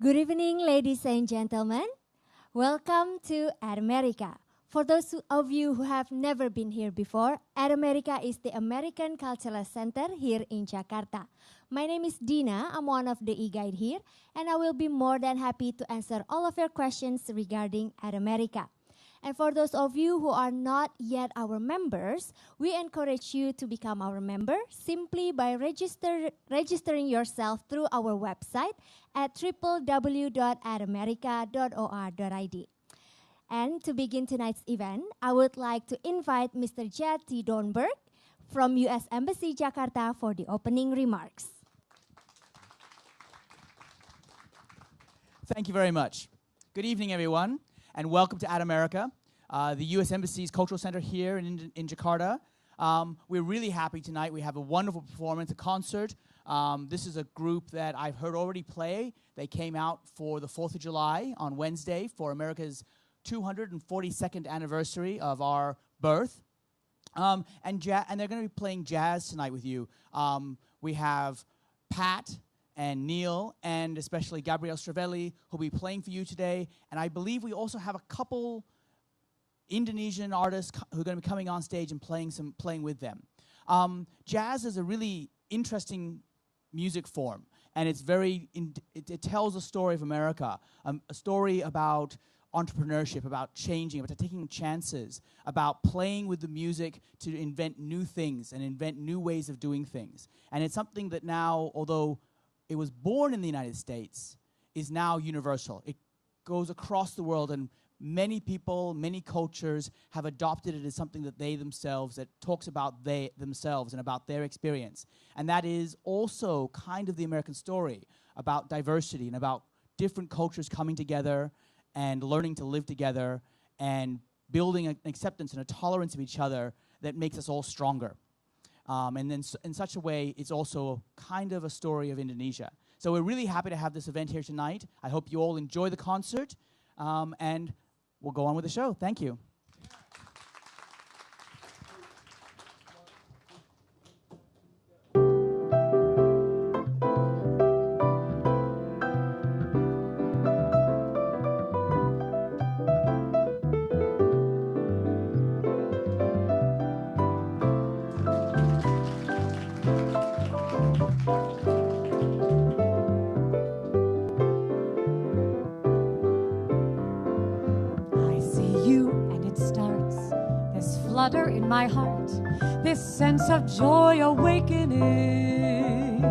Good evening, ladies and gentlemen. Welcome to At America. For those of you who have never been here before, At America is the American Cultural Center here in Jakarta. My name is Dina. I'm one of the e-guide here, and I will be more than happy to answer all of your questions regarding At America. And for those of you who are not yet our members, we encourage you to become our member simply by registering yourself through our website at www.atamerica.or.id. And to begin tonight's event, I would like to invite Mr. Jed T. Dornberg from U.S. Embassy Jakarta for the opening remarks. Thank you very much. Good evening, everyone, and welcome to At America, the U.S. Embassy's Cultural Center here in Jakarta. We're really happy tonight. We have a wonderful performance, a concert. This is a group that I've heard already play. They came out for the 4th of July on Wednesday for America's 242nd anniversary of our birth. And they're going to be playing jazz tonight with you. We have Pat and Nial, and especially Gabrielle Stravelli, who'll be playing for you today. And I believe we also have a couple Indonesian artists who are going to be coming on stage and playing with them. Jazz is a really interesting music form, and it's it tells a story of America, a story about entrepreneurship, about changing, about taking chances, about playing with the music to invent new things and invent new ways of doing things. And it's something that now, although it was born in the United States, is now universal. It goes across the world, and many people, many cultures have adopted it as something that they themselves, that talks about themselves and about their experience. And that is also kind of the American story about diversity and about different cultures coming together and learning to live together and building an acceptance and a tolerance of each other that makes us all stronger. And then in such a way, it's also kind of a story of Indonesia. So we're really happy to have this event here tonight. I hope you all enjoy the concert, and we'll go on with the show. Thank you. Flutter in my heart, this sense of joy awakening.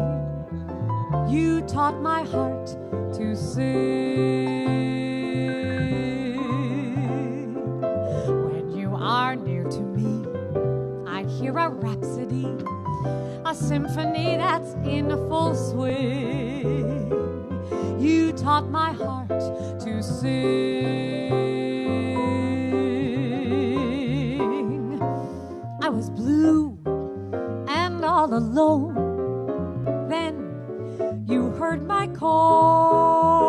You taught my heart to sing. When you are near to me, I hear a rhapsody, a symphony that's in full swing. You taught my heart to sing. I was blue and all alone. Then you heard my call.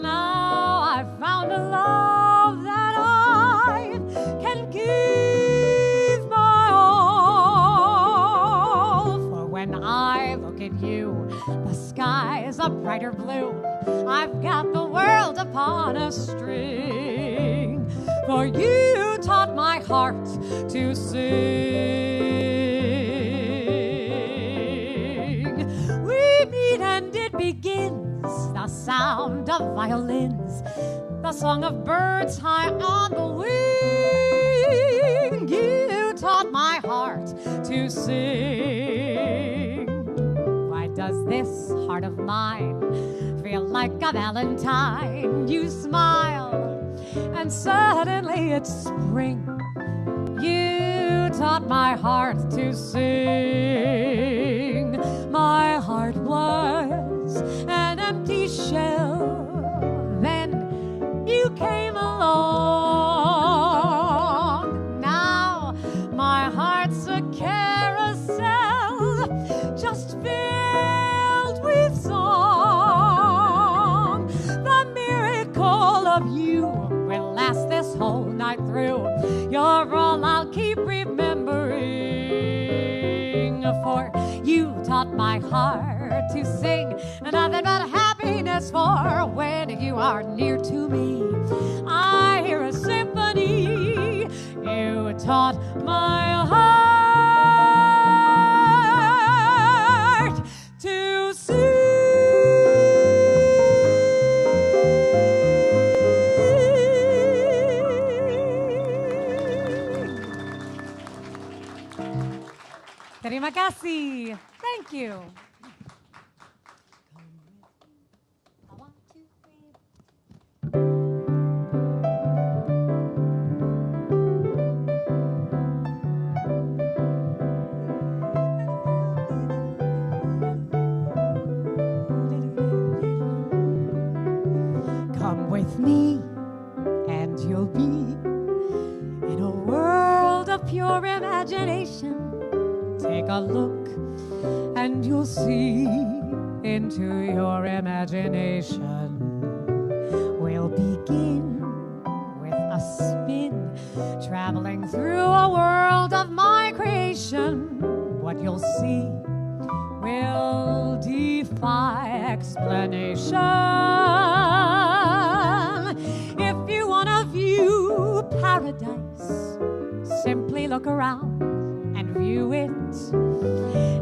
Now I've found a love that I can give my all. For when I look at you, the sky is a brighter blue. I've got the world upon a string. For you taught my heart to sing. We meet and it begins, the sound of violins, the song of birds high on the wing. You taught my heart to sing. Why does this heart of mine feel like a valentine? You smile and suddenly it's spring. You taught my heart to sing. My heart was an empty shell. Then you came along. Now my heart's a carousel, just filled with song. The miracle of you will last this whole night through. You're all I'll keep remembering. For You taught my heart to sing nothing but happiness, for when you are near to me, I hear a symphony. You taught my heart to sing. Terima kasih. Thank you. Come with me and you'll be in a world of pure imagination. Take a look and you'll see into your imagination. We'll begin with a spin, traveling through a world of my creation. What you'll see will defy explanation. If you want to view paradise, simply look around and view it.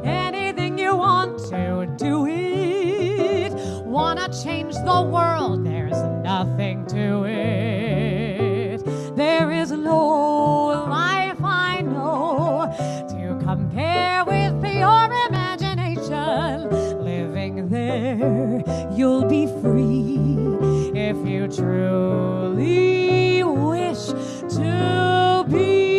Anything you want to do it. Wanna change the world, there's nothing to it. There is no life I know to compare with your imagination. Living there, you'll be free if you truly wish to be.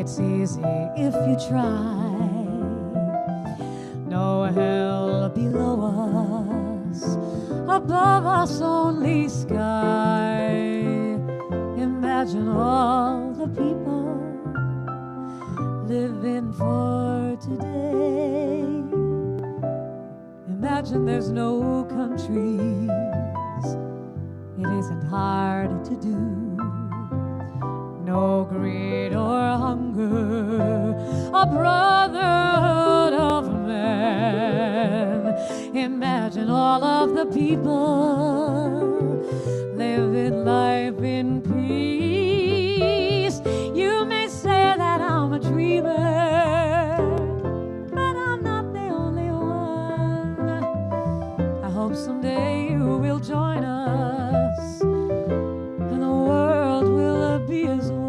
It's easy if you try. No hell below us, above us only sky. Imagine all the people living for today. Imagine there's no countries. It isn't hard to do. No greed or hunger, a brotherhood of men. Imagine all of the people living life in peace. You may say that I'm a dreamer, but I'm not the only one. I hope someday you will join us, and the world will be as one.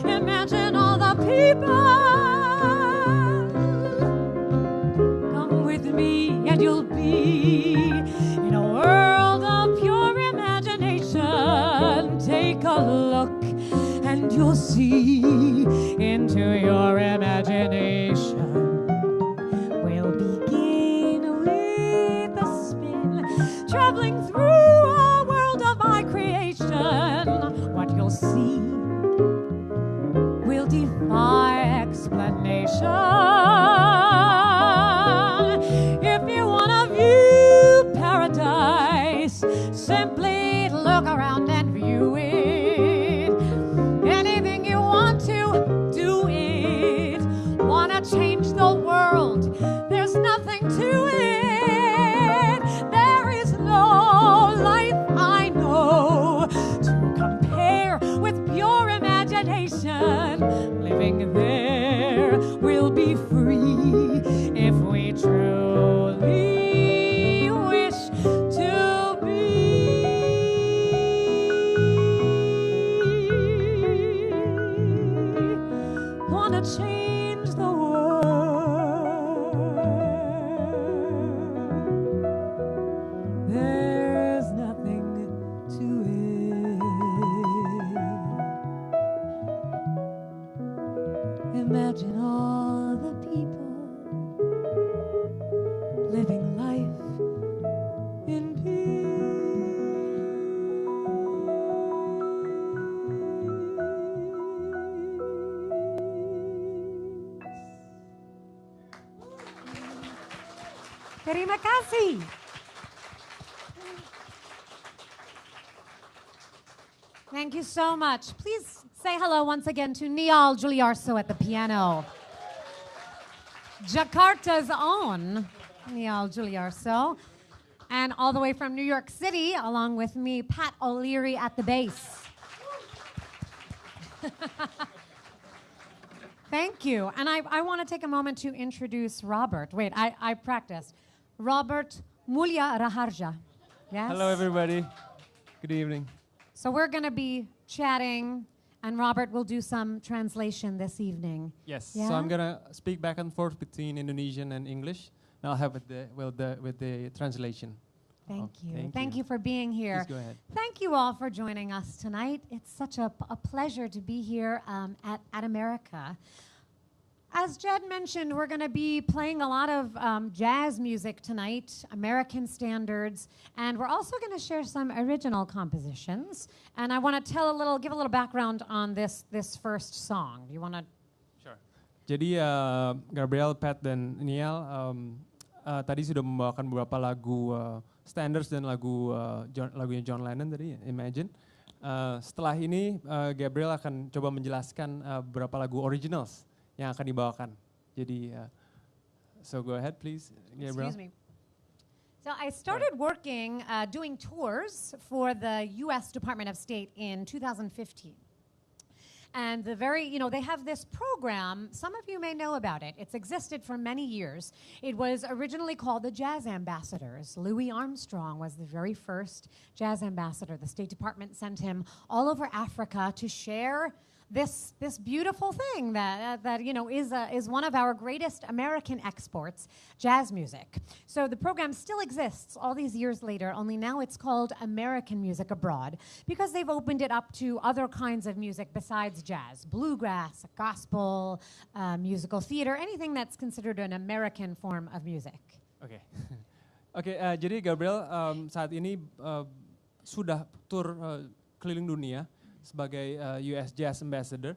Imagine all the people. Come with me and you'll be in a world of pure imagination. Take a look and you'll see into your imagination. We'll begin with a spin, traveling through a world of my creation. What you'll see will defy explanation. If you want to view Terima kasih. Thank you so much. Please say hello once again to Nial Djuliarso at the piano. Jakarta's own Nial Djuliarso. And all the way from New York City, along with me, Pat O'Leary at the bass. Thank you. And I want to take a moment to introduce Robert. Wait, I practiced. Robert Mulya Raharja. Yes? Hello, everybody. Good evening. So we're going to be chatting, and Robert will do some translation this evening. Yes. Yeah? So I'm gonna speak back and forth between Indonesian and English. And I'll have with the translation. Thank you. Thank Thank you. you for being here. Please go ahead. Thank you all for joining us tonight. It's such a pleasure to be here at America. As Jed mentioned, we're going to be playing a lot of jazz music tonight, American standards, and we're also going to share some original compositions. And I want to give a little background on this first song. You want to? Sure. Jadi Gabrielle, Pat, dan Nial tadi sudah membawakan beberapa lagu standards dan lagunya John Lennon tadi, Imagine. Setelah ini Gabrielle akan coba menjelaskan beberapa lagu originals yang akan dibawakan. Jadi, so go ahead please, Gabrielle. Excuse me. So I started working, doing tours for the U.S. Department of State in 2015. And they have this program, some of you may know about it. It's existed for many years. It was originally called the Jazz Ambassadors. Louis Armstrong was the very first jazz ambassador. The State Department sent him all over Africa to share this beautiful thing that is one of our greatest American exports, jazz music. So the program still exists all these years later, only now it's called American Music Abroad, because they've opened it up to other kinds of music besides jazz, bluegrass, gospel, musical theater, anything that's considered an American form of music. Oke. Jadi Gabrielle saat ini sudah tur keliling dunia sebagai US Jazz Ambassador,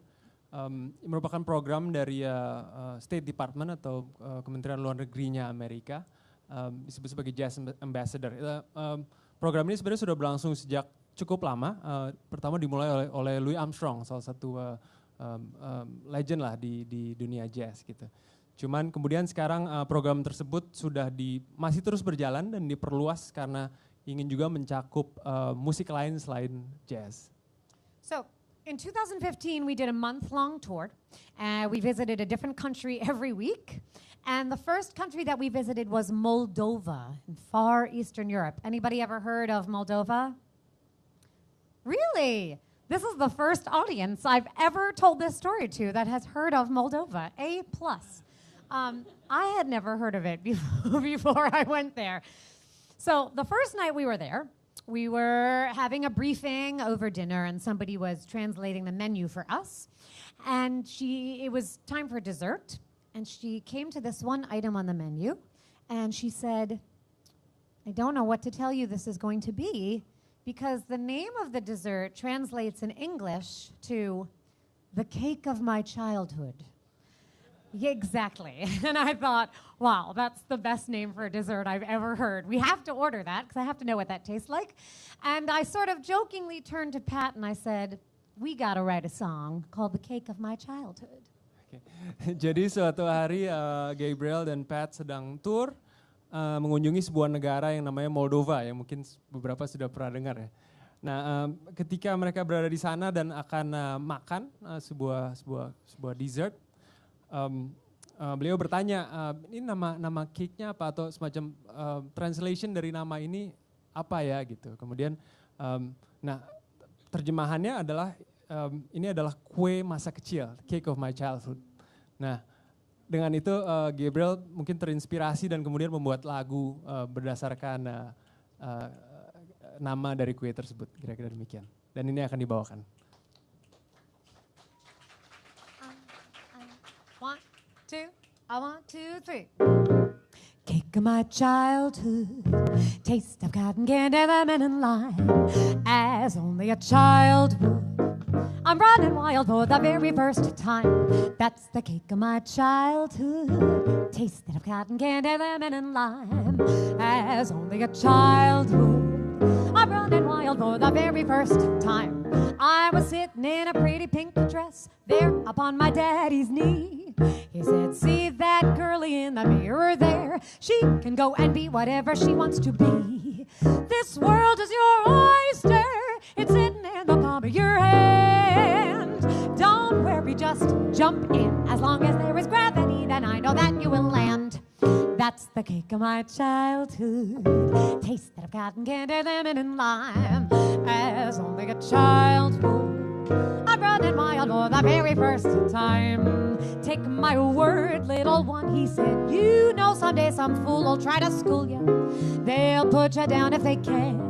merupakan program dari State Department atau Kementerian Luar Negerinya Amerika, disebut sebagai Jazz Ambassador. Program ini sebenarnya sudah berlangsung sejak cukup lama. Pertama dimulai oleh Louis Armstrong, salah satu legend lah di dunia jazz gitu. Cuman kemudian sekarang program tersebut masih terus berjalan dan diperluas karena ingin juga mencakup musik lain selain jazz. So, in 2015, we did a month-long tour. We visited a different country every week. And the first country that we visited was Moldova in far Eastern Europe. Anybody ever heard of Moldova? Really? This is the first audience I've ever told this story to that has heard of Moldova. A+. I had never heard of it before I went there. So, the first night we were there, we were having a briefing over dinner and somebody was translating the menu for us. And it was time for dessert. And she came to this one item on the menu and she said, I don't know what to tell you this is going to be because the name of the dessert translates in English to the cake of my childhood. Yeah, exactly. And I thought, wow, that's the best name for a dessert I've ever heard. We have to order that because I have to know what that tastes like. And I sort of jokingly turned to Pat and I said, we got to write a song called The Cake of My Childhood. Okay. Jadi suatu hari Gabrielle dan Pat sedang tour mengunjungi sebuah negara yang namanya Moldova, yang mungkin beberapa sudah pernah dengar ya. Nah, ketika mereka berada di sana dan akan makan sebuah dessert, beliau bertanya, ini nama cake-nya apa atau semacam translation dari nama ini apa ya gitu. Kemudian, terjemahannya adalah ini adalah kue masa kecil, cake of my childhood. Nah, dengan itu Gabrielle mungkin terinspirasi dan kemudian membuat lagu berdasarkan nama dari kue tersebut, kira-kira demikian. Dan ini akan dibawakan. One, two, three. Cake of my childhood, taste of cotton candy, lemon and lime. As only a child would, I'm running wild for the very first time. That's the cake of my childhood. Tasted of cotton candy, lemon and lime, as only a child would. I'm running wild for the very first time. I was sitting in a pretty pink dress there upon my daddy's knee. He said, see that girlie in the mirror there? She can go and be whatever she wants to be. This world is your oyster. It's sitting in the palm of your hand. Don't worry, just jump in. As long as there is gravity, then I know that you will land. That's the cake of my childhood. Tasted of cotton candy, lemon and lime, as only a child would. I'm running wild for the very first time. Take my word, little one, he said. You know someday some fool will try to school you. They'll put you down if they can.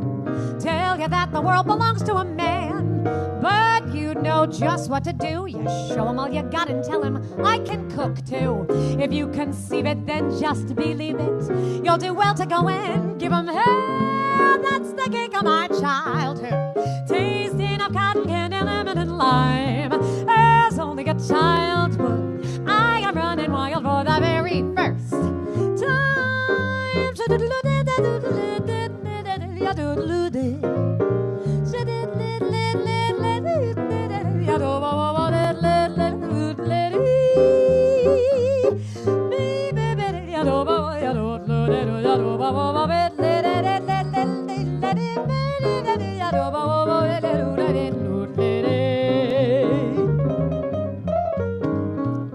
Tell you that the world belongs to a man. But you know just what to do. You show him all you got and tell him, I can cook too. If you conceive it, then just believe it. You'll do well to go and give him hell. That's the cake of my childhood. Tasting of cotton candy, lemon and lime, as only a child would. I am running wild for the very first time.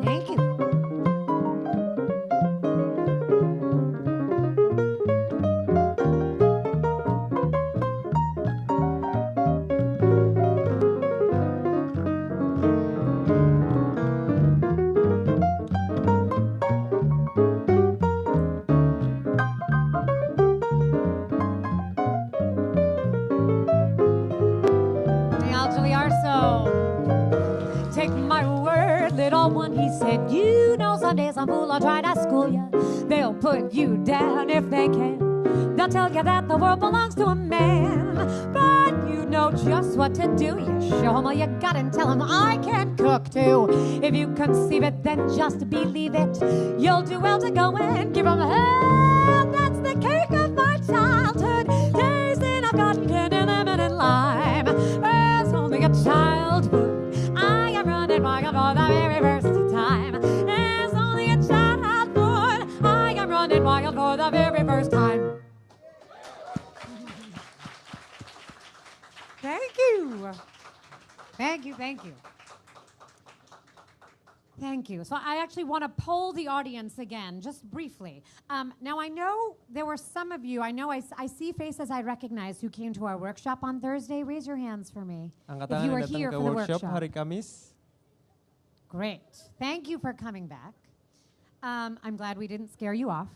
Thank you. Nial Djuliarso. Take my word, little one, he said. You know someday some fool will try to school you. They'll put you down if they can. They'll tell you that the world belongs to a man. But you know just what to do. You show him all you got and tell him, I can cook too. If you conceive it, then just believe it. You'll do well to go and give him hell. That's the cake of my childhood. Tasting of cotton candy, lemon and lime, as only a child would. I am running wild for the very first time. As only a child would. I am running wild for the very first time. Thank you. Thank you, thank you. Thank you. So I actually want to poll the audience again, just briefly. Now I know there were some of you, I see faces I recognize who came to our workshop on Thursday. Raise your hands for me. Angkat If tangan you yang were datang here ke for the workshop workshop. hari Kamis. Great. Thank you for coming back. I'm glad we didn't scare you off.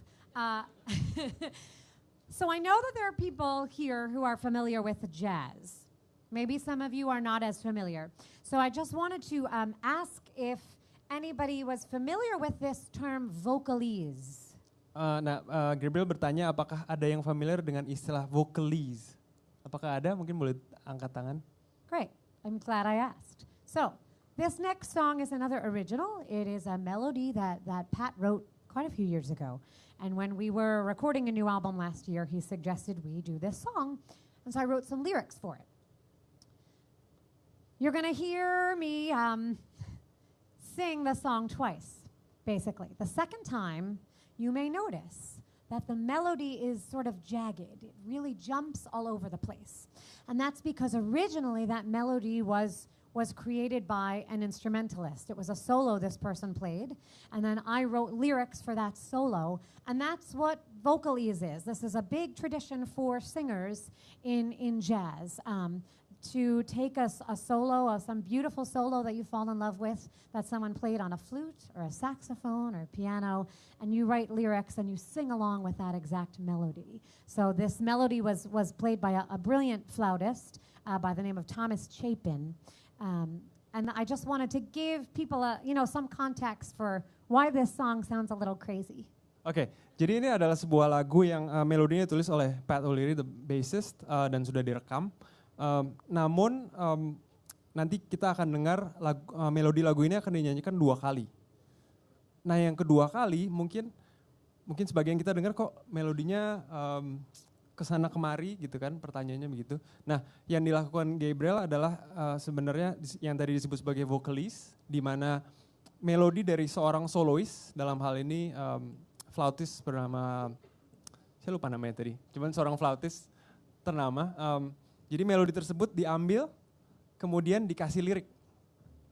So I know that there are people here who are familiar with jazz. Maybe some of you are not as familiar. So I just wanted to ask if anybody was familiar with this term vocalese. Gabrielle bertanya apakah ada yang familiar dengan istilah vocalese? Apakah ada? Mungkin boleh angkat tangan. Great. I'm glad I asked. So this next song is another original. It is a melody that Pat wrote quite a few years ago. And when we were recording a new album last year, he suggested we do this song. And so I wrote some lyrics for it. You're going to hear me sing the song twice, basically. The second time, you may notice that the melody is sort of jagged. It really jumps all over the place. And that's because originally that melody was created by an instrumentalist. It was a solo this person played, and then I wrote lyrics for that solo, and that's what vocalese is. This is a big tradition for singers in jazz. To take a solo, some beautiful solo that you fall in love with, that someone played on a flute or a saxophone or a piano, and you write lyrics and you sing along with that exact melody. So this melody was played by a brilliant flautist by the name of Thomas Chapin. And I just wanted to give people some context for why this song sounds a little crazy. Oke, jadi ini adalah sebuah lagu yang melodinya ditulis oleh Pat O'Leary, the bassist, dan sudah direkam. Namun nanti kita akan dengar melodi lagu ini akan dinyanyikan 2 kali. Nah yang kedua kali mungkin sebagian kita dengar kok melodinya kesana kemari gitu kan, pertanyaannya begitu. Nah yang dilakukan Gabrielle adalah sebenarnya yang tadi disebut sebagai vokalis, di mana melodi dari seorang solois, dalam hal ini flautis bernama, saya lupa namanya tadi, cuman seorang flautis ternama. Jadi melodi tersebut diambil, kemudian dikasih lirik.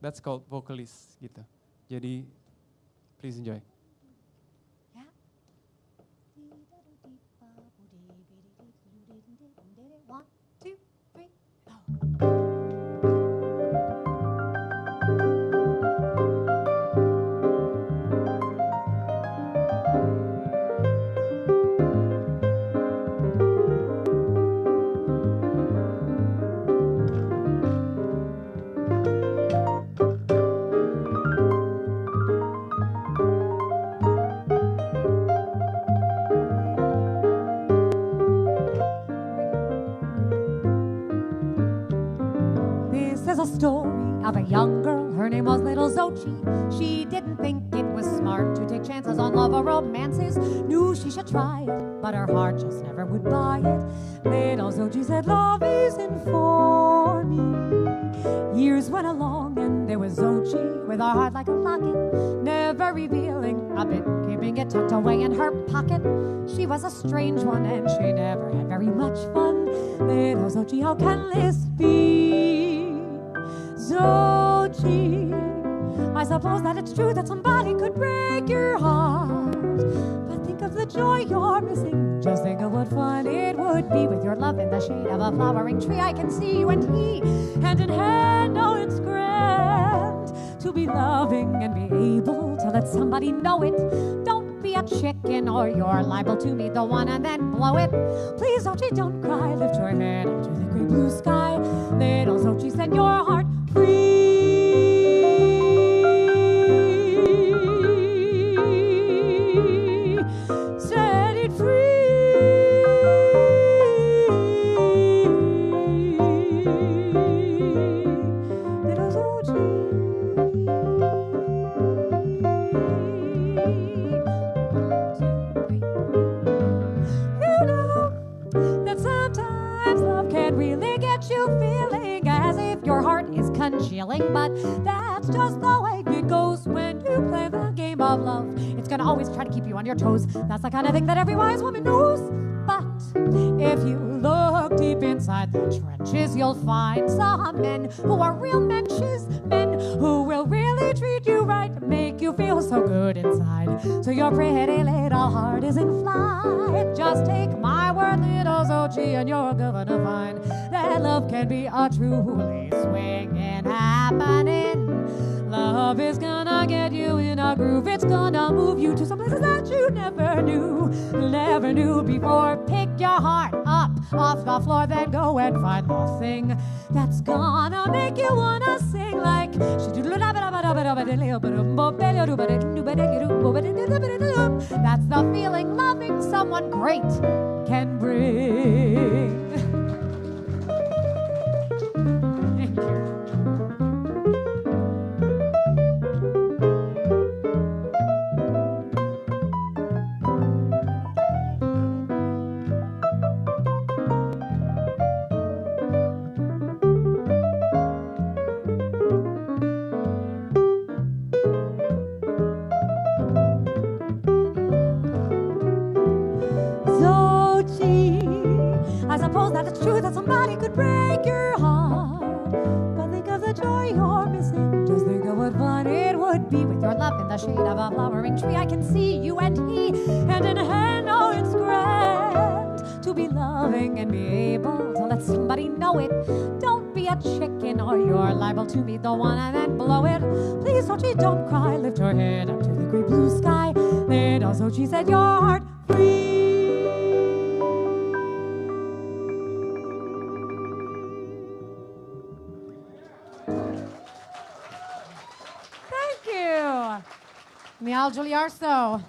That's called vokalis gitu. Jadi please enjoy. One, two, three, go. A story of a young girl, her name was Little Zochi. She didn't think it was smart to take chances on love or romances. Knew she should try it, but her heart just never would buy it. Little Zochi said, love isn't for me. Years went along and there was Zochi with a heart like a locket, never revealing a bit, keeping it tucked away in her pocket. She was a strange one and she never had very much fun. Little Zochi, how can this be? Zochi, I suppose that it's true that somebody could break your heart, but think of the joy you're missing. Just think of what fun it would be with your love in the shade of a flowering tree. I can see you and he, hand in hand. Oh, it's grand to be loving and be able to let somebody know it. Don't be a chicken or you're liable to meet the one and then blow it. Please, Zochi, don't cry. Lift your head up to the great blue sky. Little Zochi, set your heart free. Set it free. Little Zochi. You know that sometimes love can really get you feeling as if your heart is congealing, but that's just the way it goes when you play the game of love. It's gonna always try to keep you on your toes. That's the kind of thing that every wise woman knows. But if you look deep inside the trenches, you'll find some men who are real menches, men who will really treat you right, make you feel so good inside. So your pretty little heart isn't flight. Just take my word, little Zochi, and you're gonna find that love can be a truly swinging happening. Love is gonna get you in a groove. It's gonna move you to some places that you never knew before. Pick your heart up off the floor, then go and find the thing that's gonna make you wanna sing like. That's the feeling loving someone great can bring. Thank you. I suppose that it's true that somebody could break your heart, but think of the joy you're missing. Just think of what fun it would be with your love in the shade of a flowering tree. I can see you and he, hand in hand. Oh, it's grand to be loving and be able to let somebody know it. Don't be a chicken or you're liable to meet the one and then blow it. Please, Zochi, don't cry. Lift your head up to the great blue sky. Little Zochi, set your heart free. Nial Djuliarso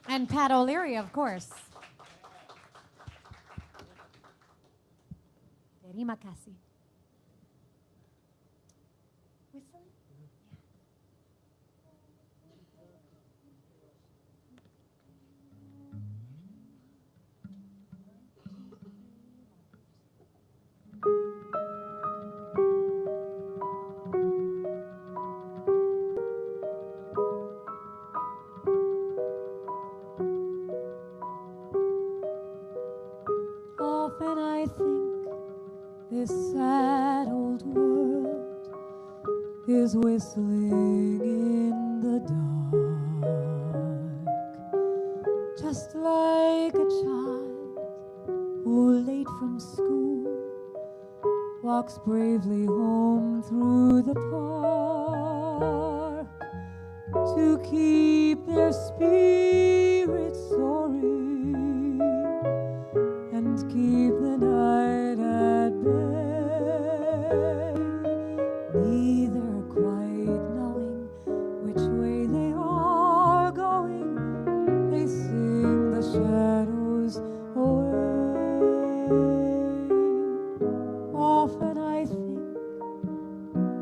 and Pat O'Leary, of course. Terima kasih. Often I think this sad old world is whistling in the dark, just like a child who late from school walks bravely home through the park to keep their spirits soaring and keep the night at bay, neither quite knowing which way they are going. They sing the shadows away. Often I think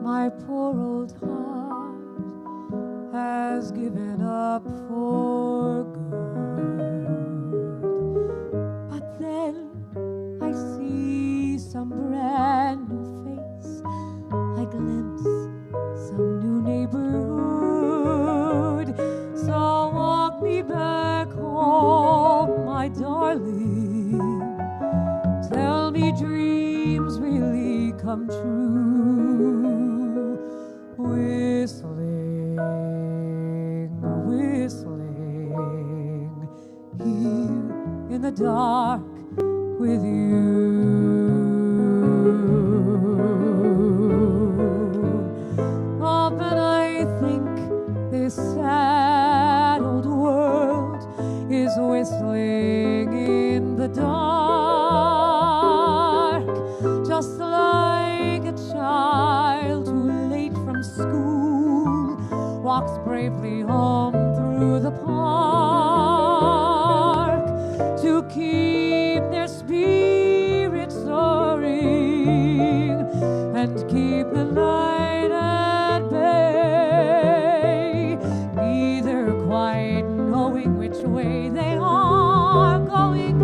my poor old heart has given up for good, but then I see some brand new face, I glimpse some new neighborhood. So walk me back home, my darling. Tell me dreams really come true. Whistling, whistling, here in the dark with you. Often I think this sad old world is whistling in the dark, just like a child who late from school walks bravely home through the park to keep their spirits soaring and keep the night at bay, neither quite knowing which way they are going.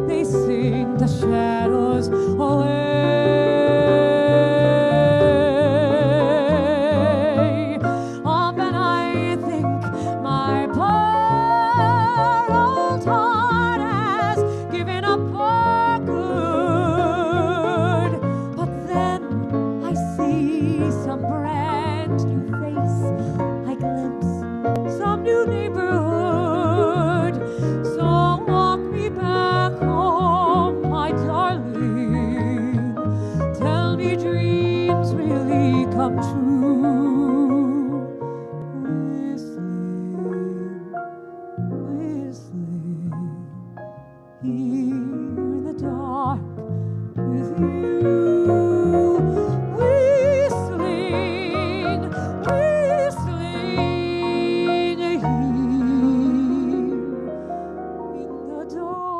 They sing the shadows away. Often I think my poor old heart has given up for good, but then I see some brand new face, I glimpse some new neighborhood. So walk me back home, my darling. Tell me dreams really come true. Whistling, whistling, here in the dark with you. Whistling, whistling, here in the dark with you.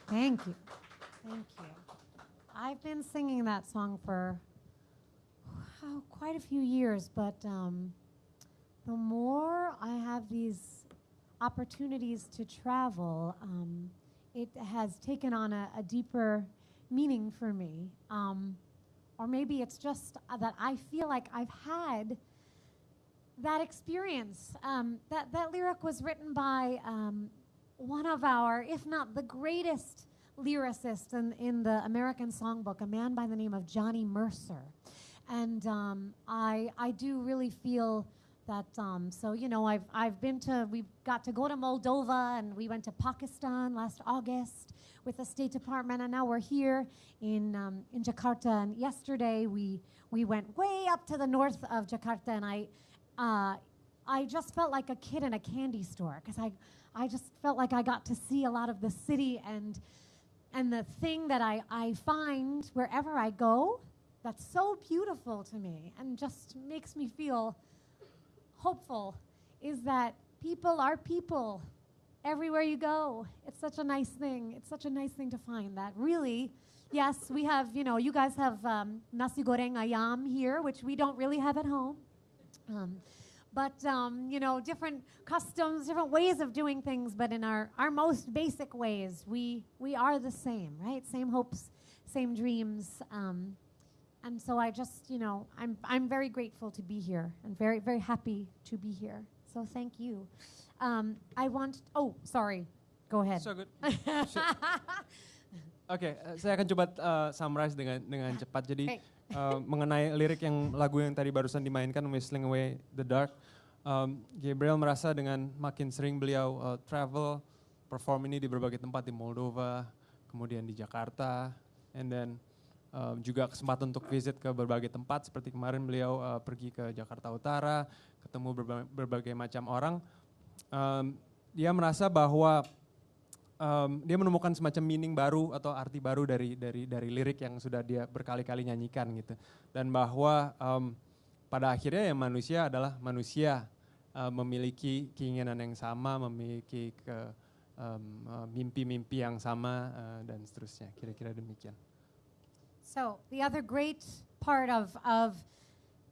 Thank you. Thank you. I've been singing that song for quite a few years, but the more I have these opportunities to travel, it has taken on a deeper meaning for me. Or maybe it's just that I feel like I've had that experience. That lyric was written by one of our, if not the greatest lyricist in the American Songbook, a man by the name of Johnny Mercer. And I do really feel that, so, you know, we got to go to Moldova, and we went to Pakistan last August with the State Department, and now we're here in Jakarta. And yesterday we went way up to the north of Jakarta, and I just felt like a kid in a candy store, because I just felt like I got to see a lot of the city, and the thing that I find wherever I go that's so beautiful to me and just makes me feel hopeful is that people are people everywhere you go. It's such a nice thing. It's such a nice thing to find that really, yes, we have, you guys have nasi goreng ayam here, which we don't really have at home. But different customs, different ways of doing things, but in our most basic ways, we are the same, right? Same hopes, same dreams. And so I just, I'm very grateful to be here and very, very happy to be here. So thank you. Sorry, go ahead. So good. Oke, saya akan coba summarize dengan cepat. Jadi mengenai lirik lagu yang tadi barusan dimainkan, Whistling Away the Dark, Gabrielle merasa dengan makin sering beliau travel, perform ini di berbagai tempat di Moldova, kemudian di Jakarta, and then juga kesempatan untuk visit ke berbagai tempat seperti kemarin beliau pergi ke Jakarta Utara, ketemu berbagai macam orang. Dia merasa bahwa dia menemukan semacam meaning baru atau arti baru dari lirik yang sudah dia berkali-kali nyanyikan gitu. Dan bahwa pada akhirnya ya manusia adalah manusia, memiliki keinginan yang sama, memiliki mimpi-mimpi yang sama dan seterusnya. Kira-kira demikian. So the other great part of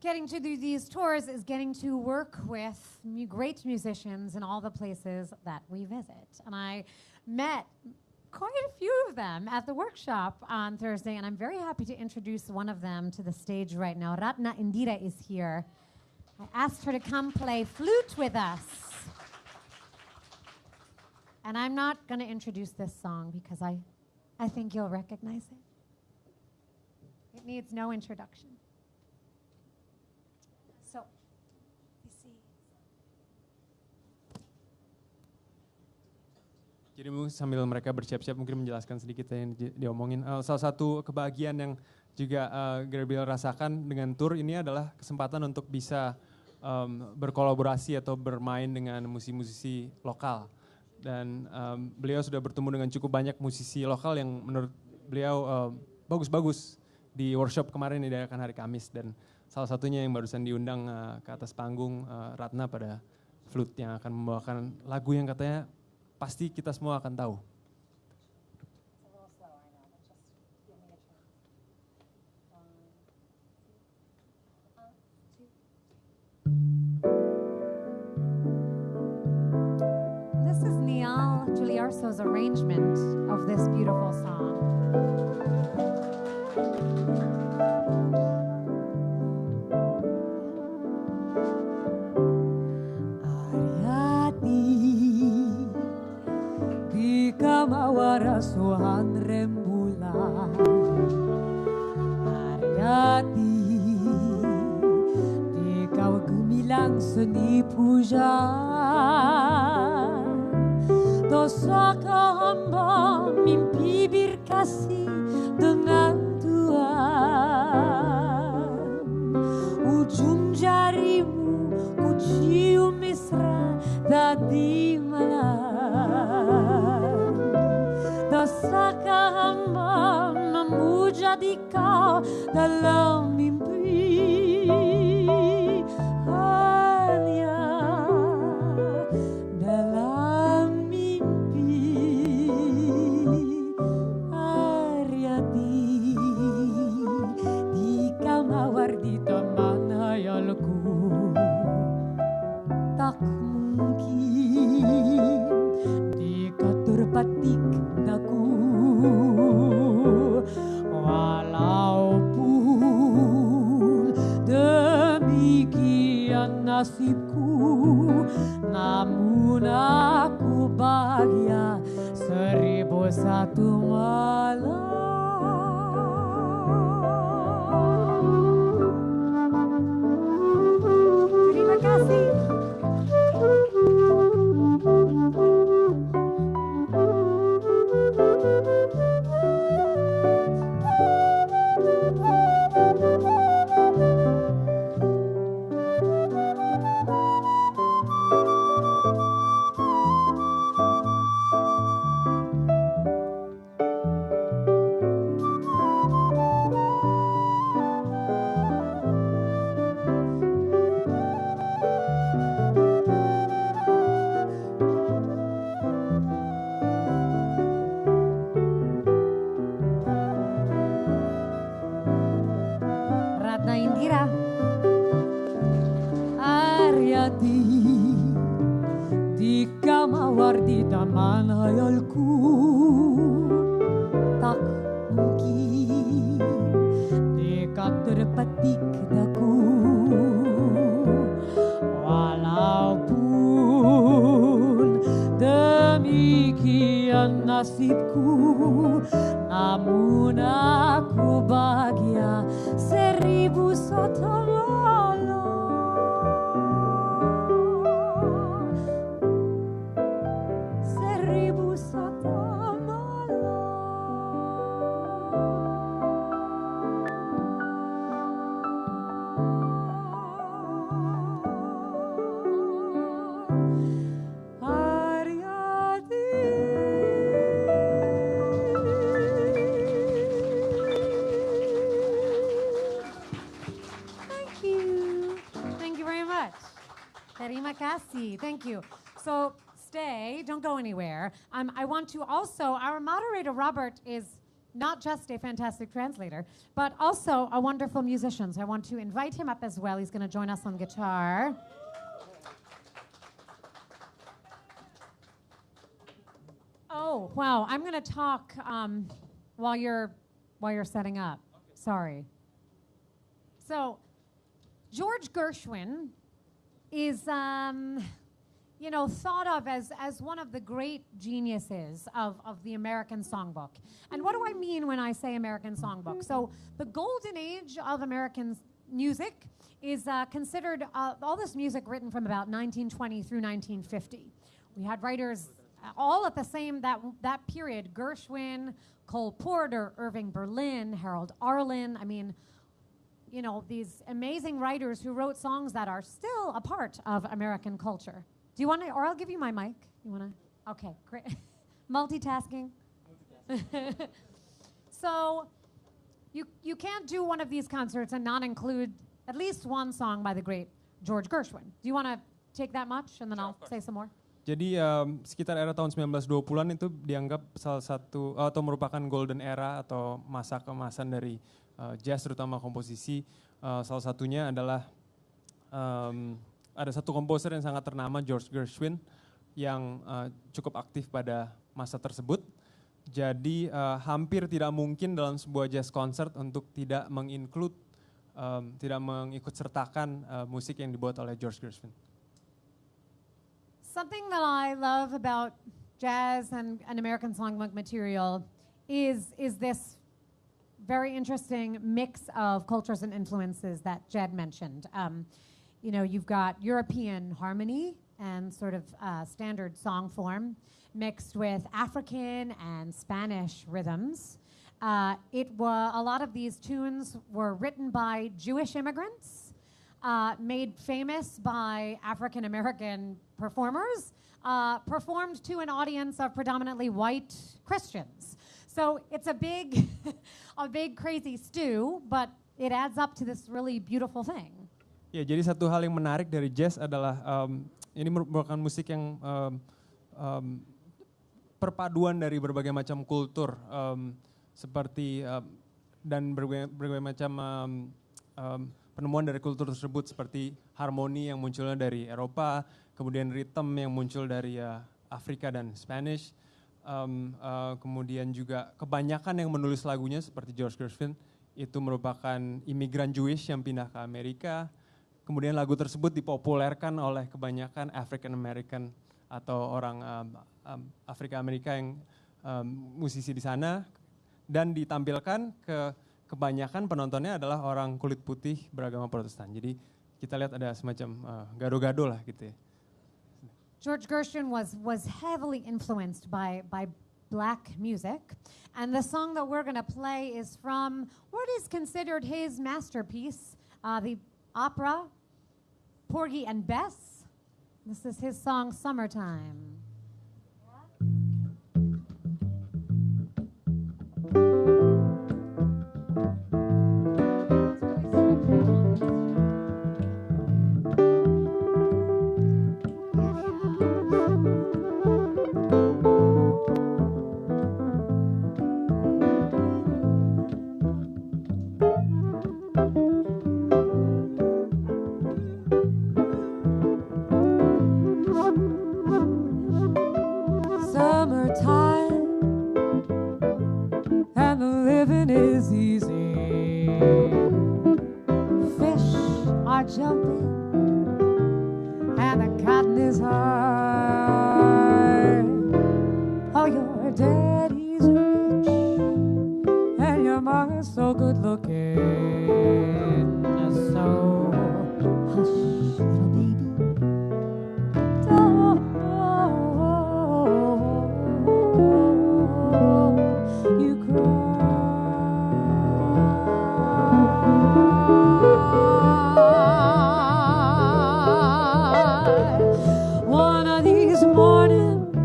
getting to do these tours is getting to work with great musicians in all the places that we visit. And I met quite a few of them at the workshop on Thursday, and I'm very happy to introduce one of them to the stage right now. Ratna Indira is here. I asked her to come play flute with us. And I'm not going to introduce this song because I think you'll recognize it. It needs no introduction. So, you see. Jadi sambil mereka bersiap-siap mungkin menjelaskan sedikit yang diomongin. Salah satu kebahagiaan yang juga Gabrielle rasakan dengan tour ini adalah kesempatan untuk bisa berkolaborasi atau bermain dengan musisi-musisi lokal. Dan beliau sudah bertemu dengan cukup banyak musisi lokal yang menurut beliau bagus-bagus di workshop kemarin yang diadakan hari Kamis. Dan salah satunya yang barusan diundang ke atas panggung Ratna pada flute yang akan membawakan lagu yang katanya pasti kita semua akan tahu. This is Nial Djuliarso's arrangement of this beautiful song. Suhan rembulan Haryati di kau gemilang seni puja dosa hamba mimpi berkasih dengan Tuhan ujung jarimu ku cium mesra tadi malam Dosakah hamba memuja di kau dalam mimpi hanya dalam mimpi Haryati di kau mawar di taman hayalku tak mungkin di kau terpatik walaupun demikian nasibku namun aku bahagia 1001 malam. Terima kasih. teman hayalku tak mungkin dekat terpetik daku, walaupun demikian nasibku, namun aku bahagia 1000 sotololo. Terima kasih. Thank you. So stay, don't go anywhere. I want to also, our moderator Robert is not just a fantastic translator, but also a wonderful musician. So I want to invite him up as well. He's going to join us on guitar. Oh, wow. I'm going to talk while you're setting up. Sorry. So George Gershwin is, thought of as one of the great geniuses of the American songbook. And what do I mean when I say American songbook? So the golden age of American music is considered all this music written from about 1920 through 1950. We had writers all at the same, that period, Gershwin, Cole Porter, Irving Berlin, Harold Arlen. I mean, these amazing writers who wrote songs that are still a part of American culture. Do you want to, or I'll give you my mic. You want to? Okay, great. Multitasking. So you can't do one of these concerts and not include at least one song by the great George Gershwin. Do you want to take that much and then I'll say some more? Jadi sekitar era tahun 1920-an itu dianggap salah satu atau merupakan golden era atau masa keemasan dari jazz, terutama komposisi. Salah satunya adalah ada satu komposer yang sangat ternama, George Gershwin, yang cukup aktif pada masa tersebut. Jadi hampir tidak mungkin dalam sebuah jazz concert untuk tidak tidak mengikut sertakan musik yang dibuat oleh George Gershwin. Something that I love about jazz and American songbook material is this very interesting mix of cultures and influences that Jed mentioned. You've got European harmony and sort of standard song form mixed with African and Spanish rhythms. A lot of these tunes were written by Jewish immigrants, made famous by African American performers, performed to an audience of predominantly white Christians. So it's a big, crazy stew, but it adds up to this really beautiful thing. Ya, jadi satu hal yang menarik dari jazz adalah ini merupakan musik yang perpaduan dari berbagai macam kultur, seperti dan berbagai macam penemuan dari kultur tersebut, seperti harmoni yang munculnya dari Eropa, kemudian ritme yang muncul dari Afrika dan Spanish. Kemudian juga kebanyakan yang menulis lagunya seperti George Gershwin itu merupakan imigran Jewish yang pindah ke Amerika. Kemudian lagu tersebut dipopulerkan oleh kebanyakan African American atau orang Afrika Amerika yang musisi di sana, dan ditampilkan ke kebanyakan penontonnya adalah orang kulit putih beragama Protestan. Jadi kita lihat ada semacam gado-gado lah gitu ya. George Gershwin was heavily influenced by black music, and the song that we're going to play is from what is considered his masterpiece, the opera Porgy and Bess. This is his song Summertime. So jumping and the cotton is high. Oh, your daddy's rich and your mama's so good looking. So hush, little baby, don't you cry. One of these mornings,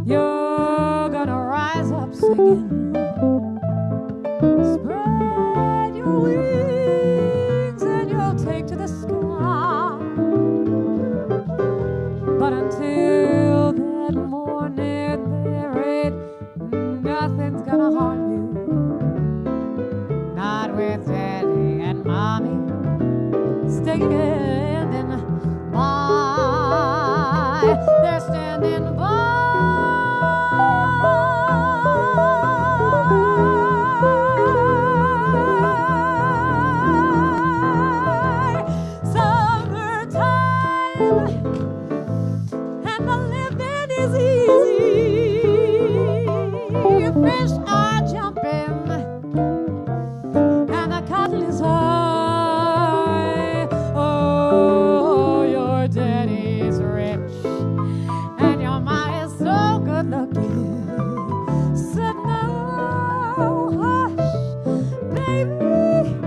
you're gonna rise up singing. Spread your wings and you'll take to the sky. But until that morning, there ain't nothing's gonna harm you. Not with Daddy and Mommy standing by. They're standing by. Summertime and the living is easy. Fish are jumping and the cotton is high. Oh, your daddy's rich and your mom is so good looking. So now, hush, baby,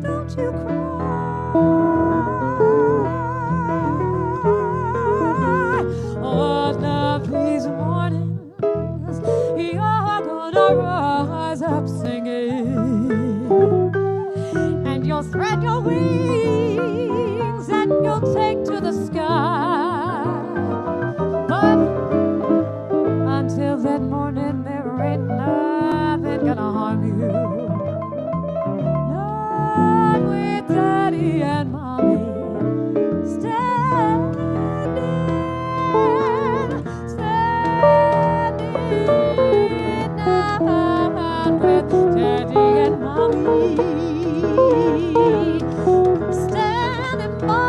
don't you cry. One of these mornings, you're gonna rise up singing, and you'll spread your wings and you'll take to the sky. But until that morning, there ain't nothing gonna harm you. Not with Daddy and Mommy standing down with Daddy and Mommy standing by.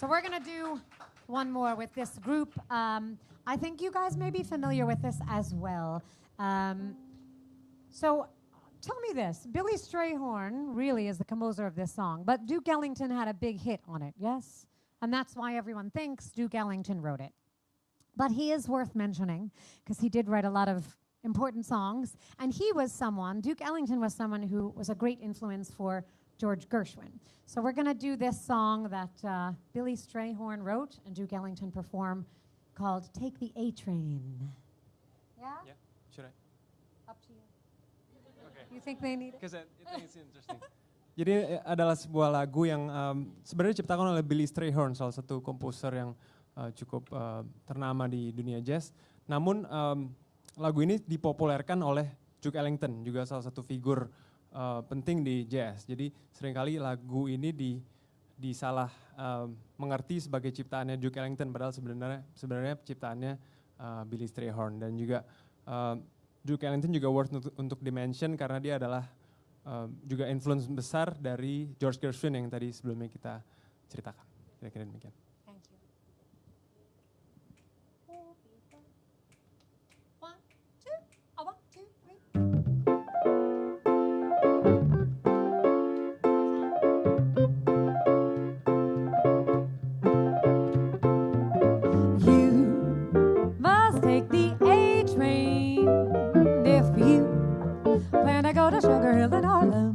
So we're going to do one more with this group. I think you guys may be familiar with this as well. So tell me this. Billy Strayhorn really is the composer of this song, but Duke Ellington had a big hit on it, yes? And that's why everyone thinks Duke Ellington wrote it. But he is worth mentioning because he did write a lot of important songs. And he was someone, Duke Ellington was someone who was a great influence for George Gershwin. So we're going to do this song that Billy Strayhorn wrote and Duke Ellington performed called Take the A Train. Yeah? Yeah, should I? Up to you. Okay. You think they need it? Because I think it's interesting. Jadi adalah sebuah lagu yang sebenarnya diciptakan oleh Billy Strayhorn, salah satu komposer yang cukup ternama di dunia jazz. Namun lagu ini dipopulerkan oleh Duke Ellington, juga salah satu figur penting di jazz. Jadi seringkali lagu ini disalah mengerti sebagai ciptaannya Duke Ellington, padahal sebenarnya ciptaannya Billy Strayhorn. Dan juga Duke Ellington juga worth untuk dimention karena dia adalah juga influence besar dari George Gershwin yang tadi sebelumnya kita ceritakan. Kira-kira demikian. Thank you. 1, 2, 1, 2, 3. You must take the A train if you plan to go to Sugar Hill in Harlem.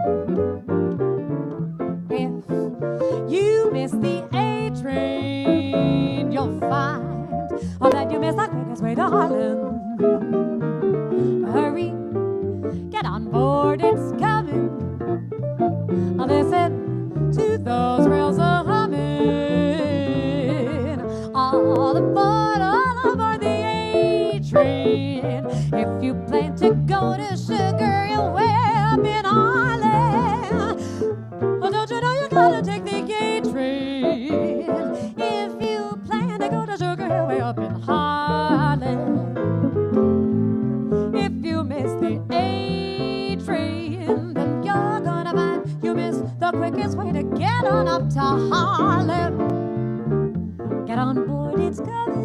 If you miss the A train, you'll find that you miss the quickest way to Harlem. Hurry, get on board, it's coming. Listen to those rails a-humming. All aboard the A train. If you plan to go to Sugar Hill way up in Harlem, well, don't you know you gotta take the A train? If you plan to go to Sugar Hill way up in Harlem, if you miss the A train, then you're gonna find you miss the quickest way to get on up to Harlem. Get on board, it's coming.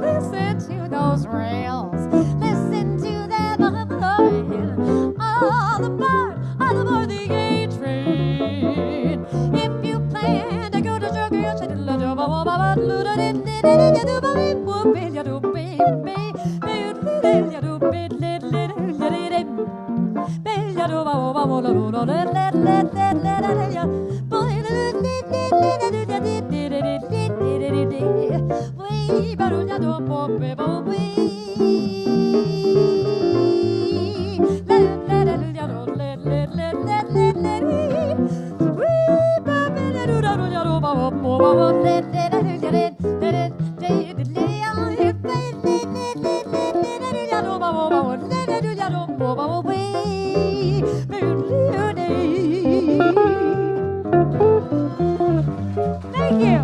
Listen to those rails. Listen to them humming. All aboard the A train. If you plan to go to Sugar Hill, Thank you.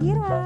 Indira.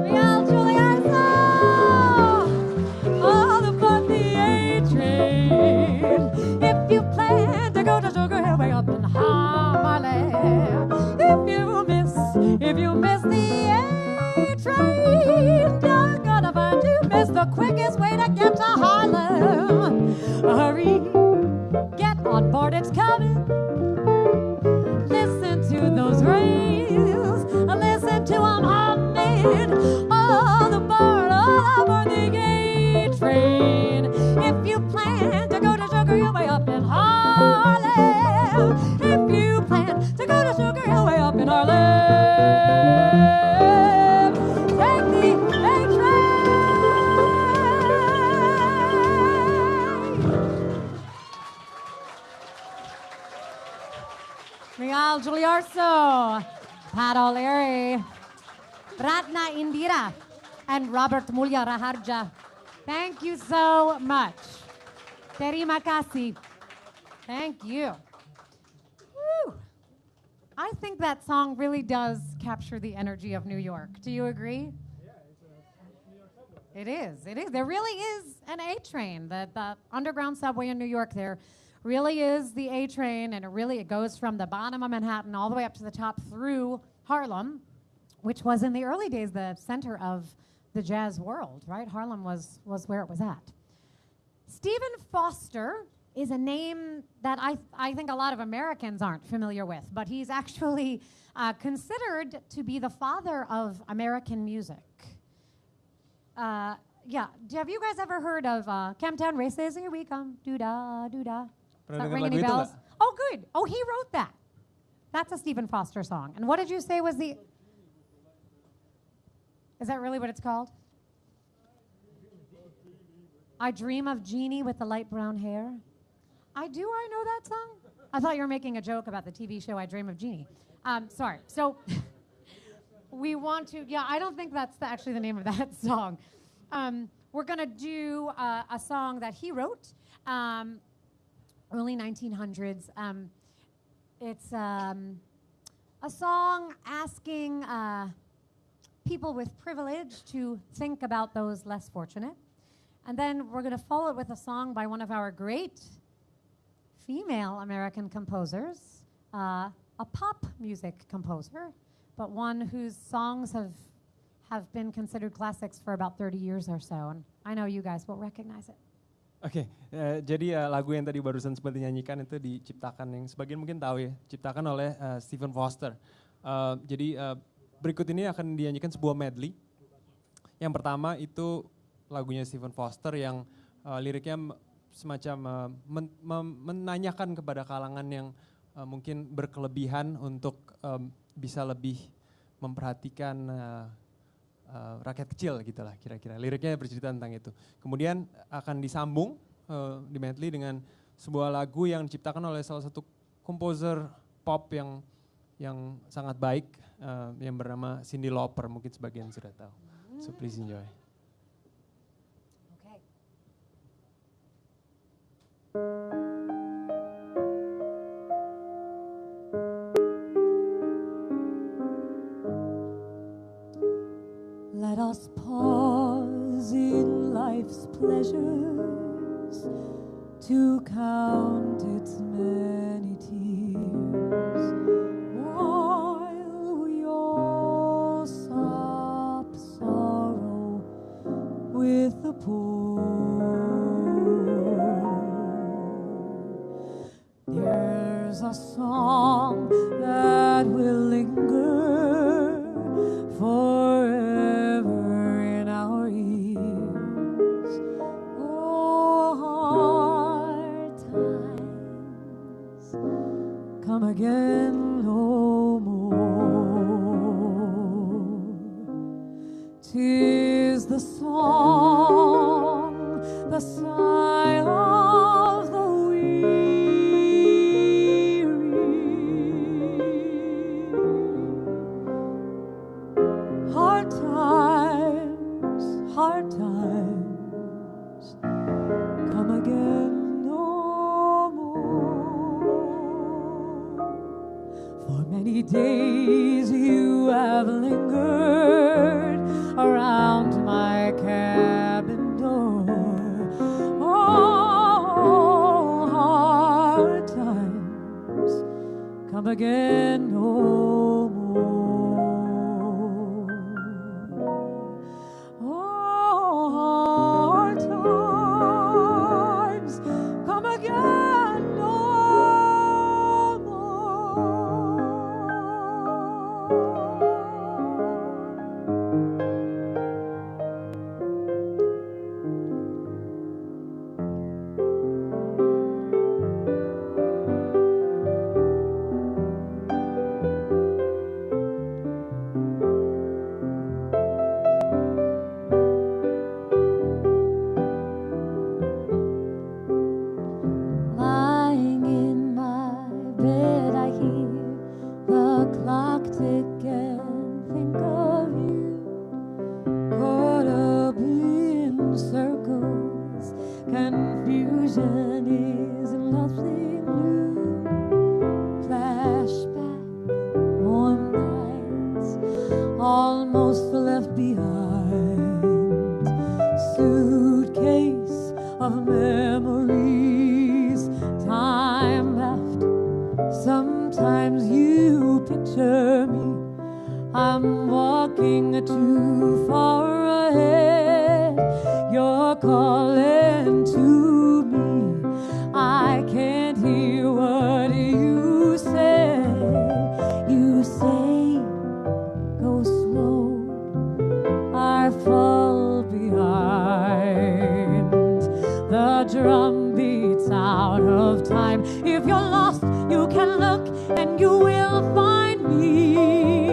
Nial Djuliarso! All aboard the A train. If you plan to go to Sugar Hill way up in Harlem, if you miss the A train, you're gonna find you miss the quickest way to get to Harlem. Hurry, get on board, it's coming. Listen to those rails, listen to 'em humming. All aboard the A train. If you plan to go to Sugar Hill way up in Harlem, if you plan to go to Sugar Hill way up in Harlem, take the A train. Nial Djuliarso, Pat O'Leary, Ratna Indira, and Robert Mulya Raharja. Thank you so much. Terima kasih. Thank you. Woo. I think that song really does capture the energy of New York. Do you agree? It is. It is. There really is an A train. The underground subway in New York, there really is the A train, and it goes from the bottom of Manhattan all the way up to the top through Harlem, which was in the early days the center of the jazz world, right? Harlem was where it was at. Stephen Foster is a name that I think a lot of Americans aren't familiar with, but he's actually considered to be the father of American music. Yeah, have you guys ever heard of Camptown Races? Here we come, doo-da, doo-da. Does that ring any bells? Oh, good. Oh, he wrote that. That's a Stephen Foster song. And what did you say was the... Is that really what it's called? I Dream of Jeannie with the light brown hair. I know that song? I thought you were making a joke about the TV show I Dream of Jeannie. Sorry. So we want to, yeah, I don't think that's actually the name of that song. We're going to do a song that he wrote, early 1900s. It's a song asking people with privilege to think about those less fortunate. And then we're going to follow it with a song by one of our great female American composers, a pop music composer, but one whose songs have been considered classics for about 30 years or so. And I know you guys will recognize it. Oke, jadi lagu yang tadi barusan sempat dinyanyikan itu diciptakan, yang sebagian mungkin tahu ya, diciptakan oleh Stephen Foster. Jadi berikut ini akan dinyanyikan sebuah medley. Yang pertama itu lagunya Stephen Foster yang liriknya semacam menanyakan kepada kalangan yang mungkin berkelebihan untuk bisa lebih memperhatikan rakyat kecil gitulah kira-kira. Liriknya bercerita tentang itu. Kemudian akan disambung di medley dengan sebuah lagu yang diciptakan oleh salah satu komposer pop yang sangat baik yang bernama Cyndi Lauper, mungkin sebagian sudah tahu. So please enjoy. Okay. Let us pause in life's pleasures to count its many tears, while we all sob sorrow with the poor. There's a song that will linger forever in our ears. Oh, hard times come again no more. 'Tis the song, the sigh of the hard times come again no more. For many days you have lingered around my cabin door. Oh, hard times come again no more. Confusion is nothing new. Flashback, warm nights, almost left behind. Suitcase of memories, time left. Sometimes you picture me. I'm walking too far ahead. You're calling to me. I can't hear what you say. You say, go slow. I fall behind. The drum beats out of time. If you're lost, you can look and you will find me.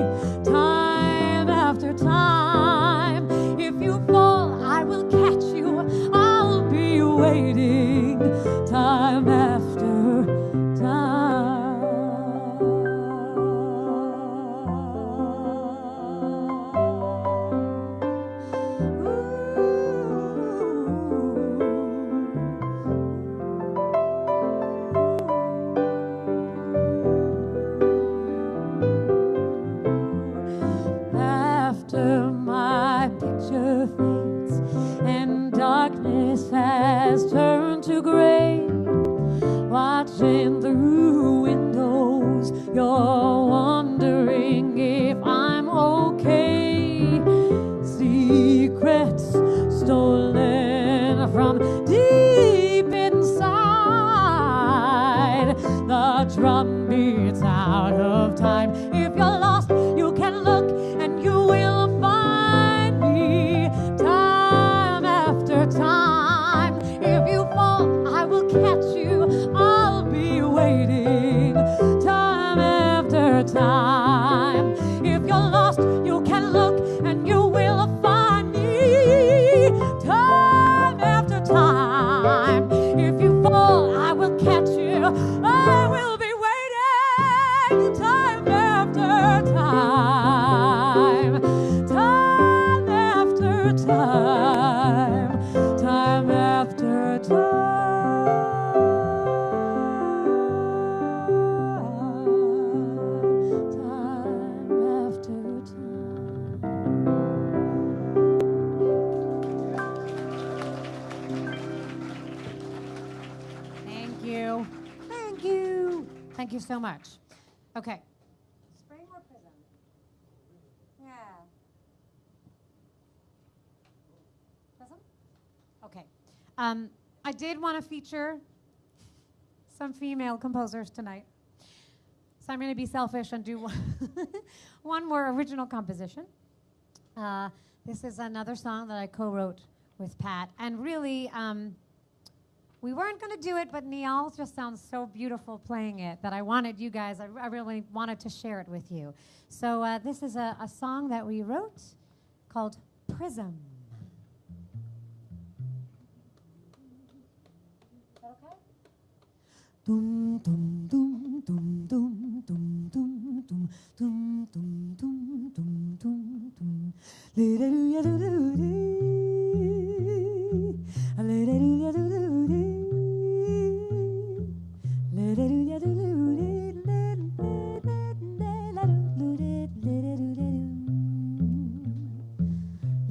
Time after time. If you fall, I will catch you. I'll be waiting. Time after time. After my picture fades and darkness has turned to gray, watching through windows, you're wondering if I'm okay. Secrets stolen from deep inside. The drum beats out of time. If you're lost, you can look and you will find me. Time after time. If you fall, I will catch you. I'll be waiting. Time after time. If you're lost, you can look and you will find me. Time after time. If you fall, I will catch you. I will be waiting. Time after time. Time after time. Time after time. Time after time. you. Thank you. Thank you so much. Okay. Spring or prism? Yeah. Prism? Okay. I did want to feature some female composers tonight. So I'm going to be selfish and do one more original composition. This is another song that I co-wrote with Pat. And really, we weren't going to do it, but Nial just sounds so beautiful playing it that I wanted you guys, I really wanted to share it with you. So this is a song that we wrote called Prism. Is that okay? Dum dum dum dum dum dum dum dum dum dum dum dum dum dum. Le-da-doo-ya doo-doo-dee. Le-da-doo-ya doo-doo-dee. Le-da-doo-ya doo-doo-dee.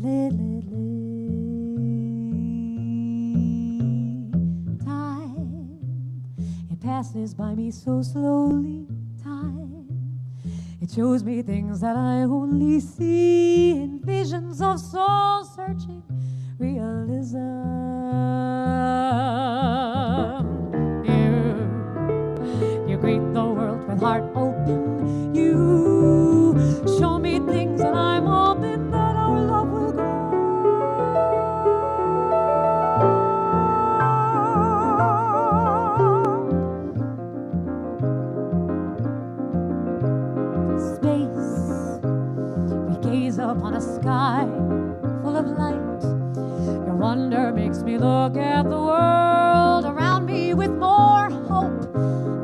Le-le-le. Time, it passes by me so slowly. Time, it shows me things that I only see in visions of soul-searching realism. You greet the world with heart open. You show me things and I'm hoping that our love will grow. Space, we gaze upon a sky full of light. Your wonder makes me look at the world around me with more hope,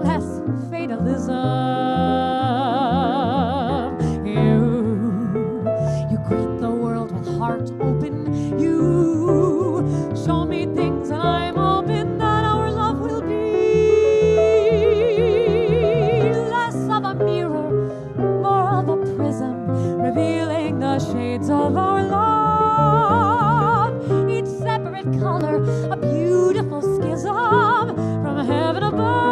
less fatalism. You greet the world with heart open. You show me things and I'm hoping that our love will be less of a mirror, more of a prism, revealing the shades of our love. Each separate color, a beautiful schism from heaven above.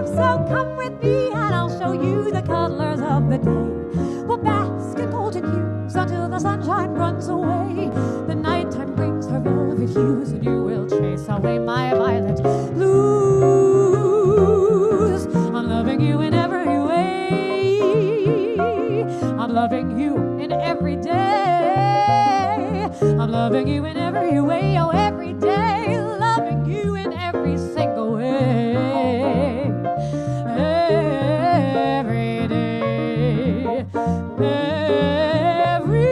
So come with me and I'll show you the colors of the day. We'll bask in golden hues until the sunshine runs away. The nighttime brings her velvet hues and you will chase away my violet blues. I'm loving you in every way. I'm loving you in every day. I'm loving you in every way, oh every day. Loving you in every single way. Every day. Every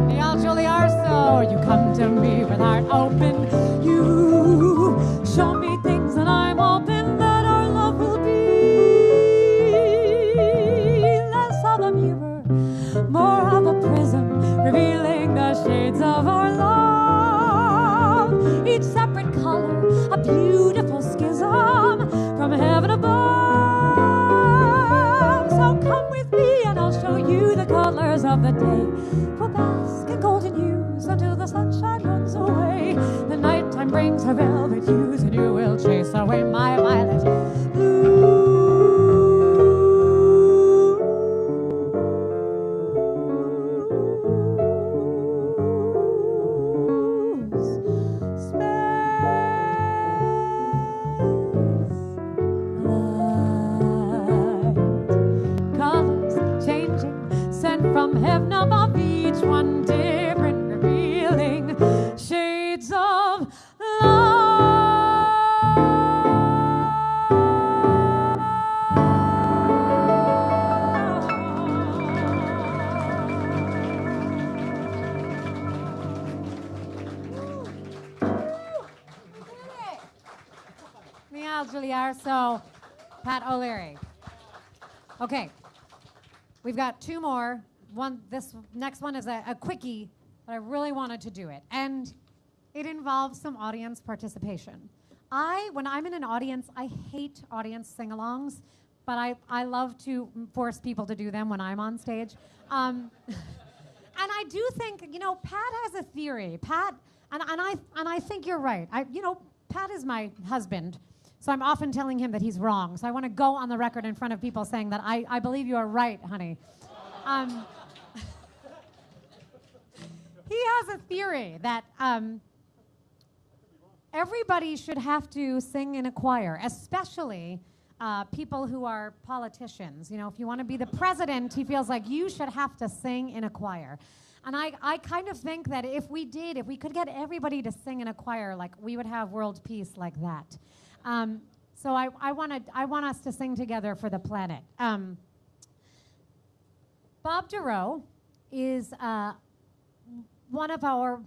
Nial Djuliarso, you come to me with heart open. You show me things and I'm hoping that our love will be less of a mirror, more of a prism, revealing the shades of our love. Each separate color, a beautiful schism from heaven above. So come with me and I'll show you the colors of the day. We'll bask in golden hues until the sunshine runs away. The nighttime brings her velvet hues, and you will chase away my violet blues. From heaven above, each one different, revealing shades of Nial Djuliarso, Pat O'Leary. Okay, we've got two more. This next one is a quickie, but I really wanted to do it. And it involves some audience participation. When I'm in an audience, I hate audience sing-alongs, but I love to force people to do them when I'm on stage. And I do think, Pat has a theory. Pat, and I think you're right. Pat is my husband, so I'm often telling him that he's wrong. So I want to go on the record in front of people saying that I believe you are right, honey. He has a theory that everybody should have to sing in a choir, especially people who are politicians. If you want to be the president, he feels like you should have to sing in a choir. And I kind of think that if we could get everybody to sing in a choir, like we would have world peace like that. So I want us to sing together for the planet. Bob Dorough is one of our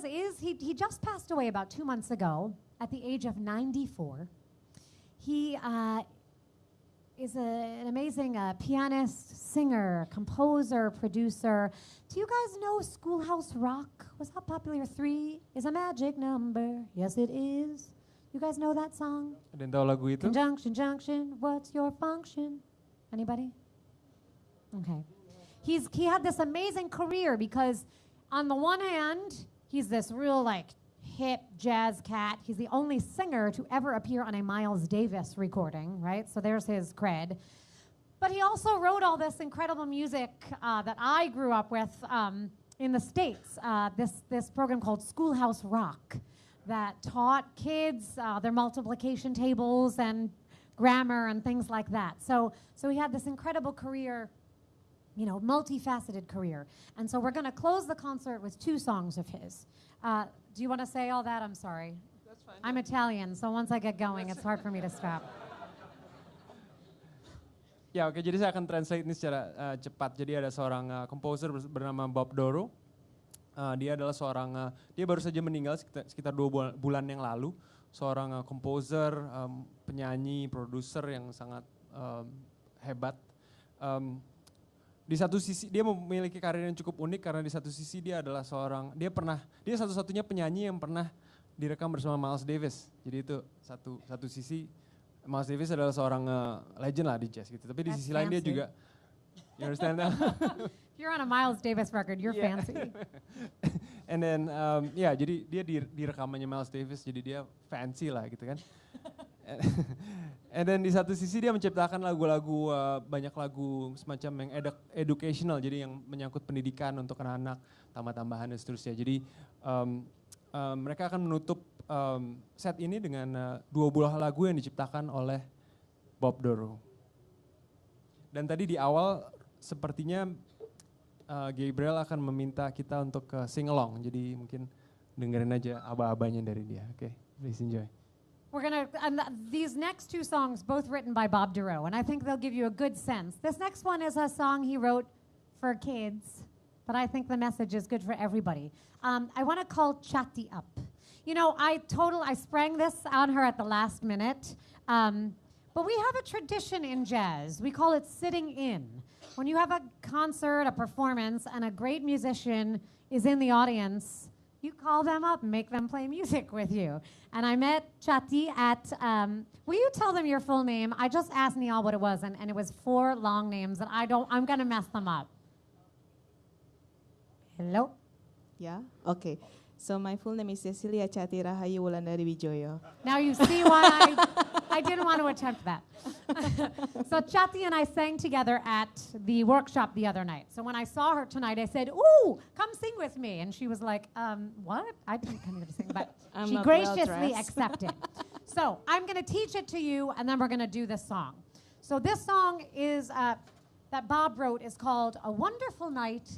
he just passed away about 2 months ago at the age of 94. He is an amazing pianist, singer, composer, producer. Do you guys know Schoolhouse Rock? Was that popular? 3 is a magic number. Yes, it is. You guys know that song? Ada yang tahu lagu itu? Conjunction, junction, what's your function? Anybody? Okay. He had this amazing career because on the one hand, he's this real hip jazz cat. He's the only singer to ever appear on a Miles Davis recording, right? So there's his cred. But he also wrote all this incredible music that I grew up with in the States. This program called Schoolhouse Rock that taught kids their multiplication tables and grammar and things like that. So he had this incredible career, multifaceted career. And so we're going to close the concert with 2 songs of his. Do you want to say all that? I'm sorry. That's fine. I'm Italian, so once I get going, it's hard for me to stop. Ya, oke. Jadi saya akan translate ini secara cepat. Jadi ada seorang komposer bernama Bob Dorough. Dia adalah seorang, dia baru saja meninggal sekitar 2 bulan yang lalu. Seorang komposer, penyanyi, produser yang sangat hebat. Di satu sisi dia memiliki karir yang cukup unik karena di satu sisi dia adalah dia satu-satunya penyanyi yang pernah direkam bersama Miles Davis. Jadi itu satu sisi Miles Davis adalah seorang legend lah di jazz gitu. Tapi di sisi lain dia juga, you understand that? If you're on a Miles Davis record, you're fancy. And then jadi dia di rekamannya Miles Davis, jadi dia fancy lah gitu kan. And then di satu sisi dia menciptakan lagu-lagu, banyak lagu semacam yang educational, jadi yang menyangkut pendidikan untuk anak-anak, tambah-tambahan dan seterusnya. Jadi mereka akan menutup set ini dengan 2 buah lagu yang diciptakan oleh Bob Dorough. Dan tadi di awal sepertinya Gabrielle akan meminta kita untuk sing along, jadi mungkin dengerin aja aba-abanya dari dia. Okay, please enjoy. These next 2 songs, both written by Bob Dorough, and I think they'll give you a good sense. This next one is a song he wrote for kids, but I think the message is good for everybody. I want to call Chatti Up. I sprang this on her at the last minute, but we have a tradition in jazz. We call it sitting in. When you have a concert, a performance, and a great musician is in the audience, you call them up and make them play music with you. And I met Chati at, will you tell them your full name? I just asked Nial what it was, and it was 4 long names, and I'm gonna mess them up. Hello? Yeah, okay. So my full name is Cecilia Chati Rahayu Wulandari Wijoyo. Now you see why I didn't want to attempt that. So Chati and I sang together at the workshop the other night. So when I saw her tonight, I said, ooh, come sing with me. And she was like, what? I didn't come here to sing, but I'm she not graciously well-dressed. accepted. So I'm going to teach it to you, and then we're going to do this song. So this song is that Bob wrote is called A Wonderful Night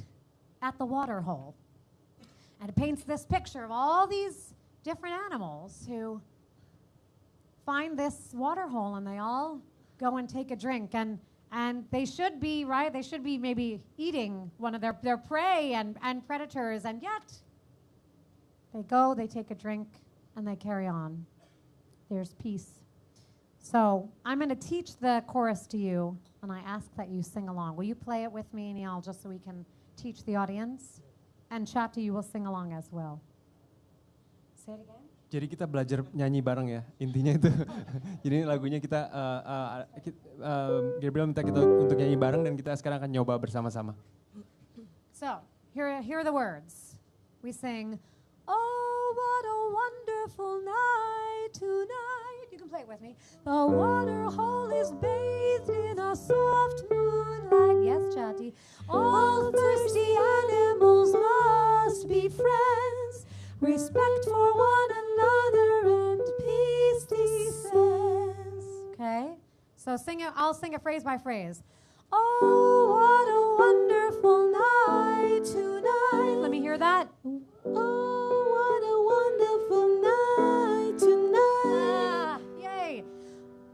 at the Waterhole. And it paints this picture of all these different animals who find this water hole and they all go and take a drink. And they should be, right? They should be maybe eating one of their prey and predators. And yet they go, they take a drink, and they carry on. There's peace. So I'm going to teach the chorus to you, and I ask that you sing along. Will you play it with me, Nial, just so we can teach the audience? And Chati, you will sing along as well. Say it again. Jadi kita belajar nyanyi bareng ya, intinya itu. Jadi lagunya kita, Gabrielle minta kita untuk nyanyi bareng dan kita sekarang akan nyoba bersama-sama. So, here are the words. We sing, oh, what a wonderful night tonight. You can play it with me. The water hole is bathed in a soft moonlight. Yes, Chati. All thirsty animals must be friends. Respect for one another and peace descends. Okay? So I'll sing it phrase by phrase. Oh, what a wonderful night tonight. Let me hear that. Oh, what a wonderful night tonight. Yay.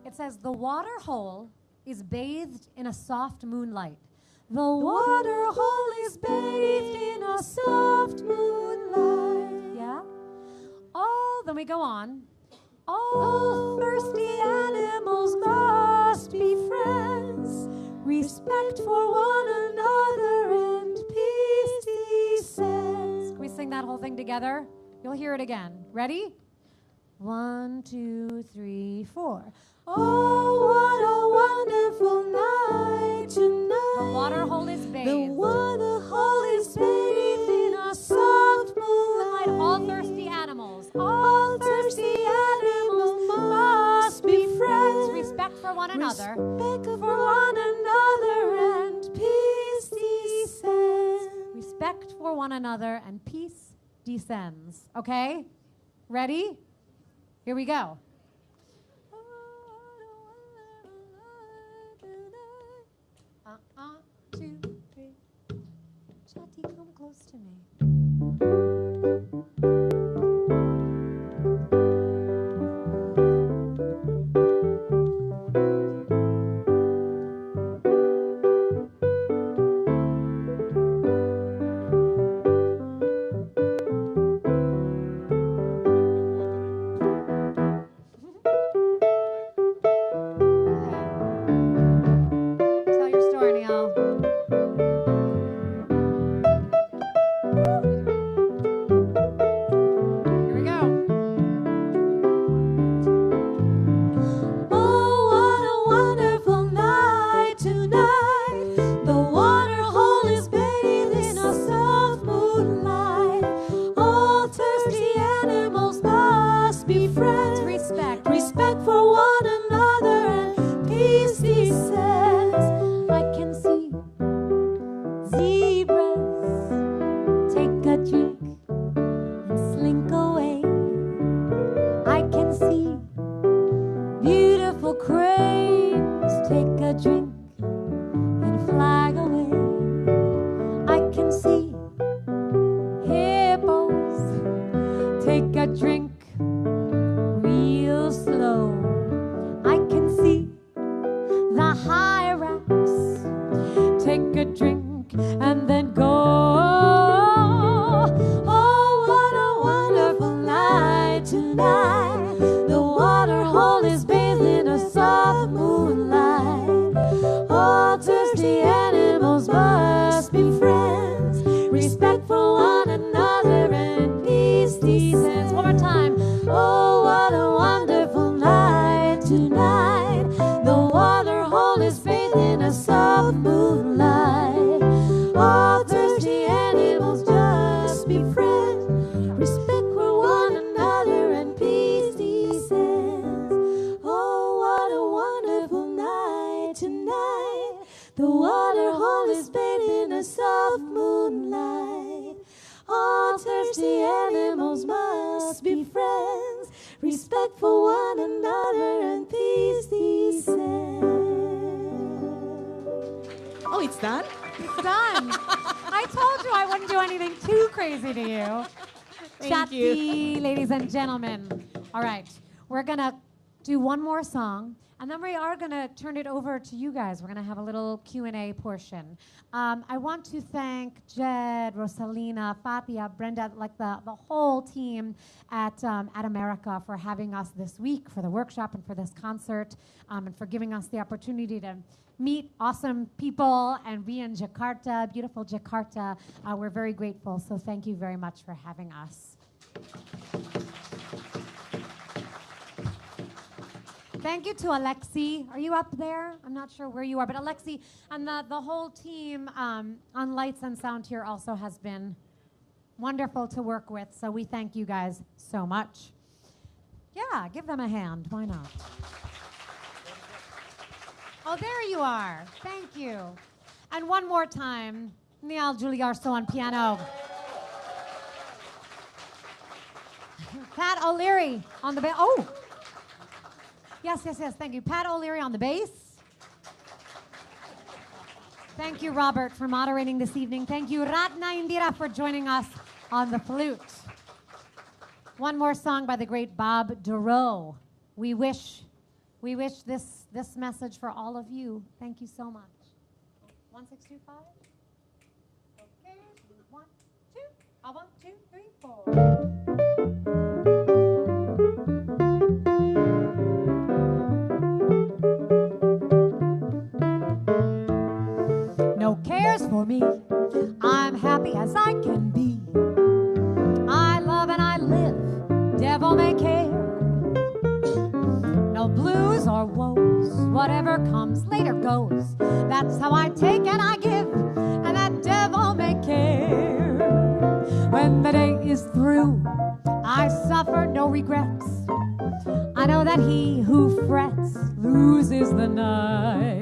It says, the water hole is bathed in a soft moonlight. The water hole is bathed in a soft moonlight. Yeah? Oh, then we go on. All thirsty animals must be friends. Respect for one another and peace descends. Can we sing that whole thing together? You'll hear it again. Ready? 1, 2, 3, 4. Oh, what a wonderful night tonight. The water hole is bathed. The water hole is bathed in a soft moonlight. All thirsty animals. All thirsty animals must be friends. Respect for one another. Respect for one another and peace descends. Respect for one another and peace descends. Okay? Ready? Here we go. 2, 3. Chati, come close to me. Tell your story, Nial. Here we go. Oh, what a wonderful night tonight. The water hole is bathed in a soft moonlight. All thirsty animals must be friends. Respect. Respect for one another and peace descends. I can see zebras take a drink and slink away. I can see beautiful cranes take a drink and fly away. I can see hippos take a drink real slow. I can see the hyrax take a drink and then go. Oh, what a wonderful night tonight. The water hole is bathed in a soft moonlight. All thirsty animals must be friends. Respect for one another and peace hall is bathed in a soft moonlight. All thirsty animals must be friends, respect for one another and peace descend. Oh, it's done? It's done. I told you I wouldn't do anything too crazy to you. Thank you. Chatty, ladies and gentlemen. All right, we're gonna do one more song, and then we are gonna turn it over to you guys. We're gonna have a little Q&A portion. I want to thank Jed, Rosalina, Fatia, Brenda, like the whole team at America for having us this week for the workshop and for this concert, and for giving us the opportunity to meet awesome people and be in Jakarta, beautiful Jakarta. We're very grateful, so thank you very much for having us. Thank you to Alexi. Are you up there? I'm not sure where you are, but Alexi and the whole team on lights and sound here also has been wonderful to work with, so we thank you guys so much. Yeah, give them a hand. Why not? Oh, there you are. Thank you. And one more time, Nial Djuliarso on piano. Pat O'Leary on the bass. Oh! Yes, thank you. Pat O'Leary on the bass. Thank you, Robert, for moderating this evening. Thank you, Ratna Indira, for joining us on the flute. One more song by the great Bob Dorough. We wish this message for all of you. Thank you so much. 1625. Okay, 1, 2. 1, 2, 3, 4. No cares for me. I'm happy as I can be. I love and I live. Devil may care. No blues or woes, whatever comes later goes. That's how I take and I give, and that devil may care. When the day is through, I suffer no regrets. I know that he who frets loses the night.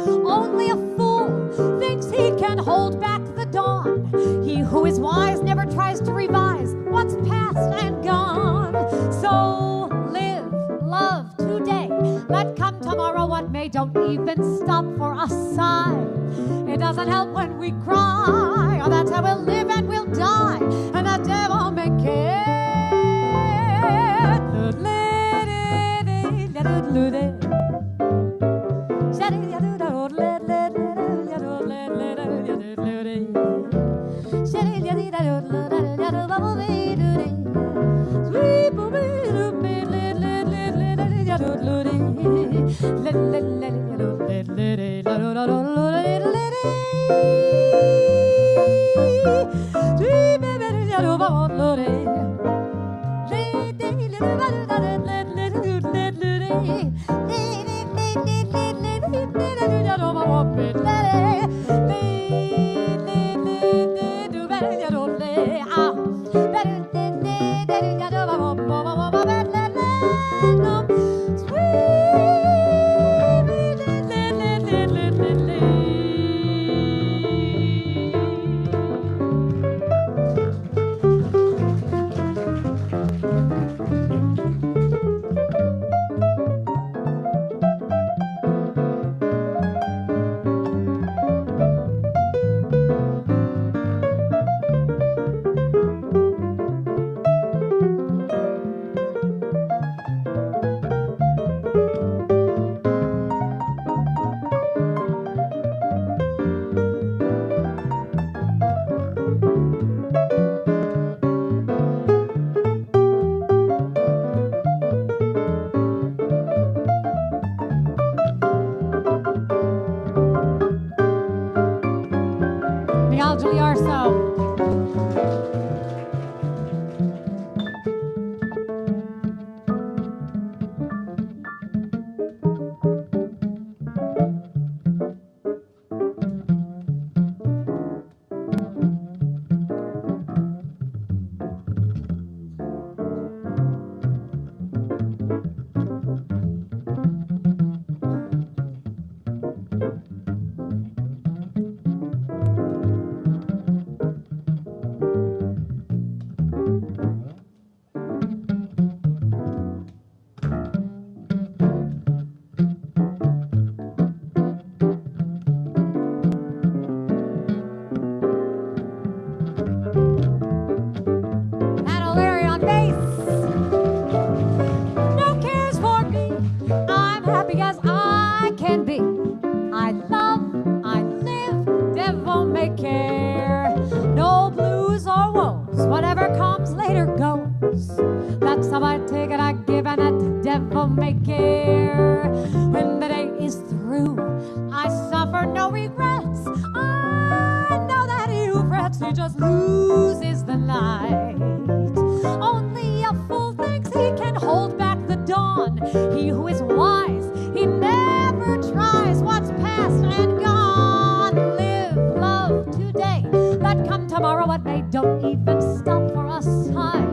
Only a fool thinks he can hold back the dawn. He who is wise never tries to revise what's past and gone. So live, love today. Let come tomorrow what may. Don't even stop for a sigh. It doesn't help when we cry. Oh, that's how we'll live and we'll die. And the devil may care. Nial Djuliarso. So I take it, I give, and that devil may care. When the day is through, I suffer no regrets. I know that he who frets, he just loses the night. Only a fool thinks he can hold back the dawn. He who is wise, he never tries what's past and gone. Live, love today, let come tomorrow what may. Don't even stop for a sigh.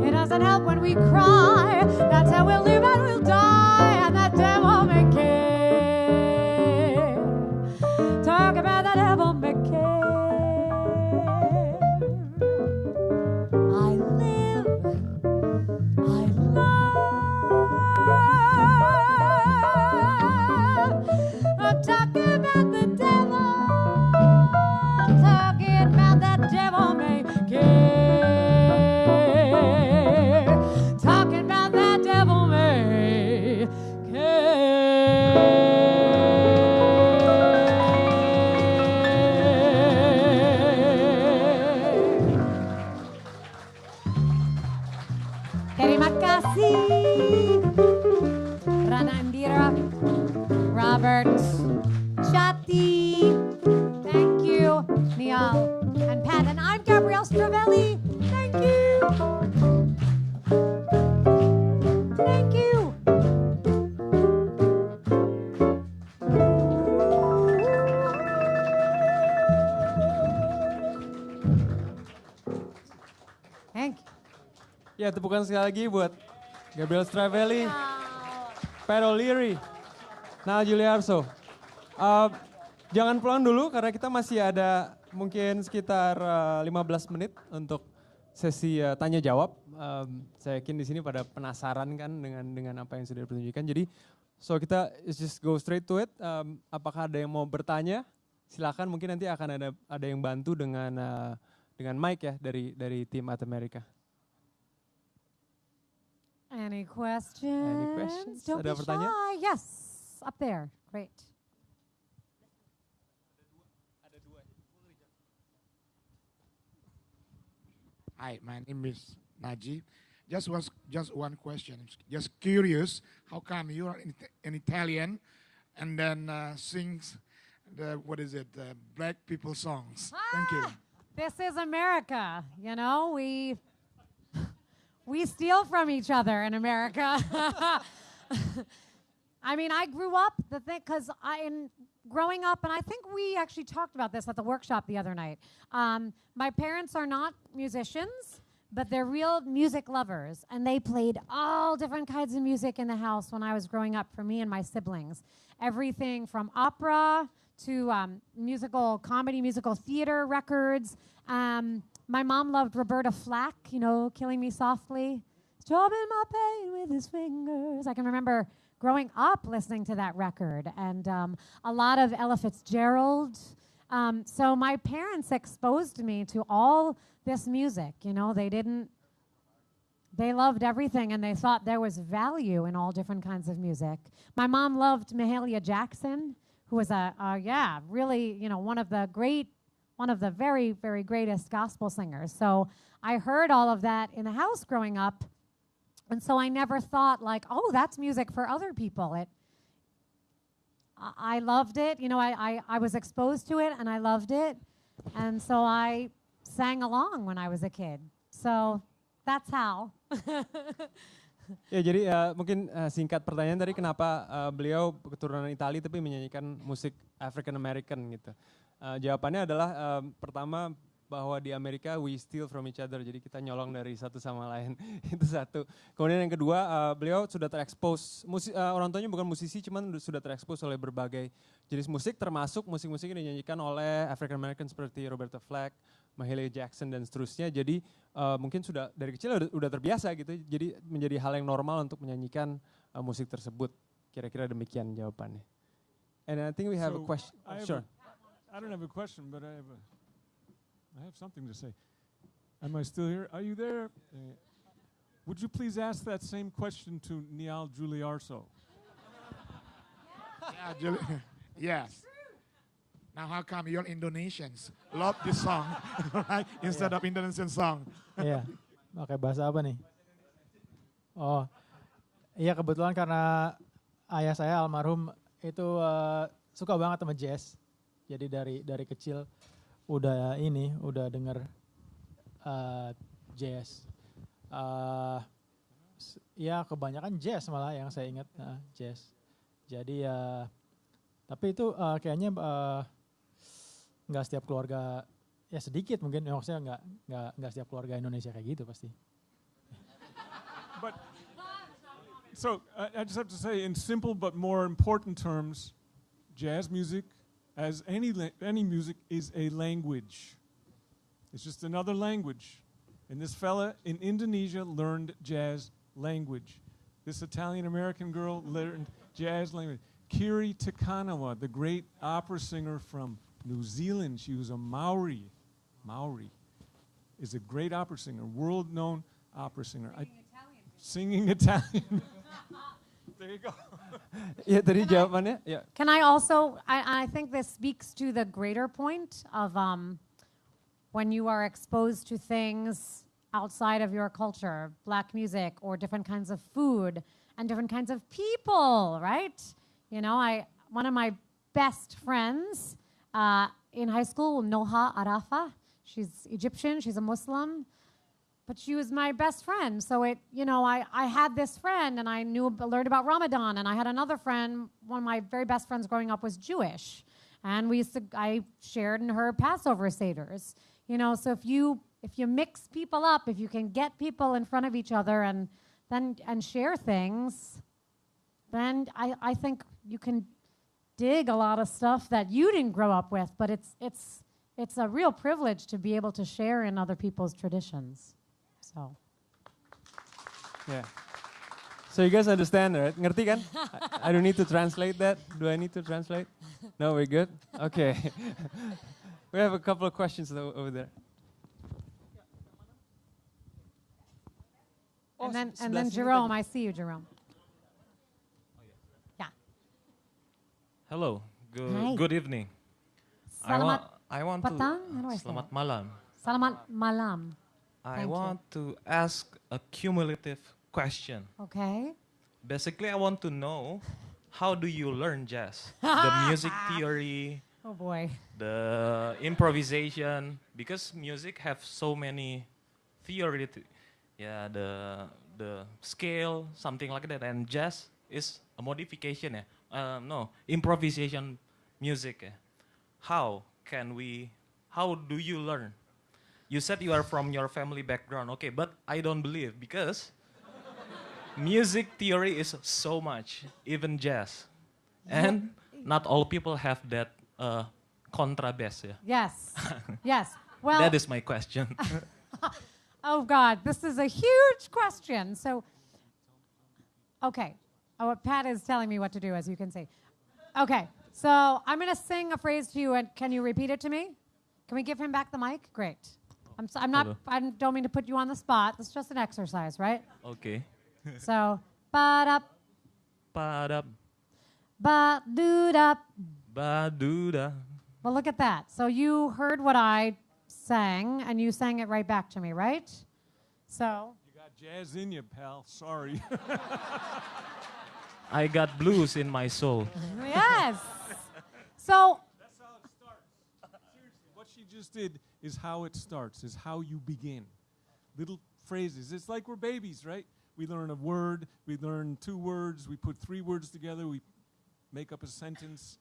It doesn't help when we cry. That's how we'll live and we'll die. And the devil may care. Talk about the devil may care. I live, I love. Talk about the devil. Talking about the devil may care. Talking about that devil may care. Terima kasih Rana Andira, Robert, Chatti. Thank you, Nial and Pat. And I'm Gabrielle Stravelli. Thank you. Thank you. Thank you. Ya, tepukan sekali lagi buat Gabrielle Stravelli, Pat O'Leary, Nial Djuliarso. Jangan pulang dulu karena kita masih ada mungkin sekitar 15 menit untuk sesi tanya jawab. Saya yakin di sini pada penasaran kan dengan apa yang sudah dipertunjukkan. Jadi so kita just go straight to it. Apakah ada yang mau bertanya? Silakan, mungkin nanti akan ada yang bantu dengan mic ya dari tim At America. Any questions? Any questions? Don't Ada be pertanyaan? shy. Yes, up there. Great. Hi, my name is Naji. Just one question. Just curious, how come you are an Italian and then sings the black people songs? Thank you. This is America, you know, we steal from each other in America. I mean, I grew up, growing up, and I think we actually talked about this at the workshop the other night. My parents are not musicians, but they're real music lovers, and they played all different kinds of music in the house when I was growing up for me and my siblings. Everything from opera to musical theater records. My mom loved Roberta Flack, you know, Killing Me Softly. Strumming my pain with his fingers. I can remember growing up listening to that record, and a lot of Ella Fitzgerald. So my parents exposed me to all this music, you know. They loved everything, and they thought there was value in all different kinds of music. My mom loved Mahalia Jackson, who was really, you know, one of the very, very greatest gospel singers. So I heard all of that in the house growing up, and so I never thought like, oh, that's music for other people. I loved it, you know, I was exposed to it, and I loved it, and so I sang along when I was a kid. So that's how. Ya, jadi mungkin singkat pertanyaan tadi, kenapa beliau keturunan Italia tapi menyanyikan musik African American gitu. Jawabannya adalah pertama bahwa di Amerika we steal from each other, jadi kita nyolong dari satu sama lain. Itu satu. Kemudian yang kedua, beliau sudah terekspos, orang tuanya bukan musisi, cuman sudah terekspos oleh berbagai jenis musik, termasuk musik-musik yang dinyanyikan oleh African American seperti Roberta Flack, Mahalia Jackson dan seterusnya. Jadi mungkin sudah dari kecil udah terbiasa gitu, jadi menjadi hal yang normal untuk menyanyikan musik tersebut. Kira-kira demikian jawabannya. And I think we have a question. Sure. I don't have a question, but I have something to say. Am I still here? Are you there? Would you please ask that same question to Nial Djuliarso? Yes. Now how come you're Indonesians love this song, right? Instead of Indonesian song. Iya, pakai bahasa apa nih? Oh, iya kebetulan karena ayah saya almarhum itu suka banget sama jazz. Jadi dari kecil udah denger jazz. Ya kebanyakan jazz malah yang saya ingat jazz. Jadi ya, tapi itu kayaknya nggak setiap keluarga, ya sedikit mungkin, maksudnya nggak setiap keluarga Indonesia kayak gitu pasti. But so I just have to say, in simple but more important terms, jazz music, as any music, is a language. It's just another language. And this fella in Indonesia learned jazz language. This Italian-American girl learned jazz language. Kiri Takanawa, the great opera singer from New Zealand, she was a Maori, is a great opera singer, world-known opera singer. Singing Italian. There you go. Ya tadi jawabannya. Ya. Can I also, I think this speaks to the greater point of when you are exposed to things outside of your culture, black music or different kinds of food and different kinds of people, right? You know, one of my best friends in high school, Noha Arafa, she's Egyptian, she's a Muslim, but she was my best friend. So I had this friend and I learned about Ramadan, and I had another friend, one of my very best friends growing up was Jewish. And I shared in her Passover Seders. You know, so if you mix people up, if you can get people in front of each other and share things, then I think you can dig a lot of stuff that you didn't grow up with, but it's a real privilege to be able to share in other people's traditions. So. Yeah. So you guys understand, right? Ngerti kan? I don't need to translate that. Do I need to translate? No, we're good? Okay. We have a couple of questions over there. And then Jerome, I see you, Jerome. Yeah. Hello. Hi. Good evening. Selamat I want petang. to. How do I say Selamat that? malam. Selamat malam. I Thank you. want to ask a cumulative question. Okay. Basically, I want to know, how do you learn jazz? The music theory, Oh boy. the improvisation, because music have so many theory. Yeah, the scale, something like that, and jazz is a modification. No, improvisation music. How do you learn? You said you are from your family background, okay, but I don't believe, because music theory is so much, even jazz. And not all people have that contrabass. Yeah. Yes. Yes. Well. That is my question. Oh God, this is a huge question. So, okay. Oh, Pat is telling me what to do, as you can see. Okay. So I'm going to sing a phrase to you, and can you repeat it to me? Can we give him back the mic? Great. I don't mean to put you on the spot. It's just an exercise, right? Okay. So, ba-dup, Ba-dap, ba-doo-dup. ba-doo-da. Well, look at that. So you heard what I sang, and you sang it right back to me, right? So. You got jazz in you, pal. Sorry. I got blues in my soul. Yes. So. That's how it starts. Seriously, what she just did is how it starts, is how you begin. Little phrases. It's like we're babies, right? We learn a word, we learn 2 words, we put 3 words together, we make up a sentence.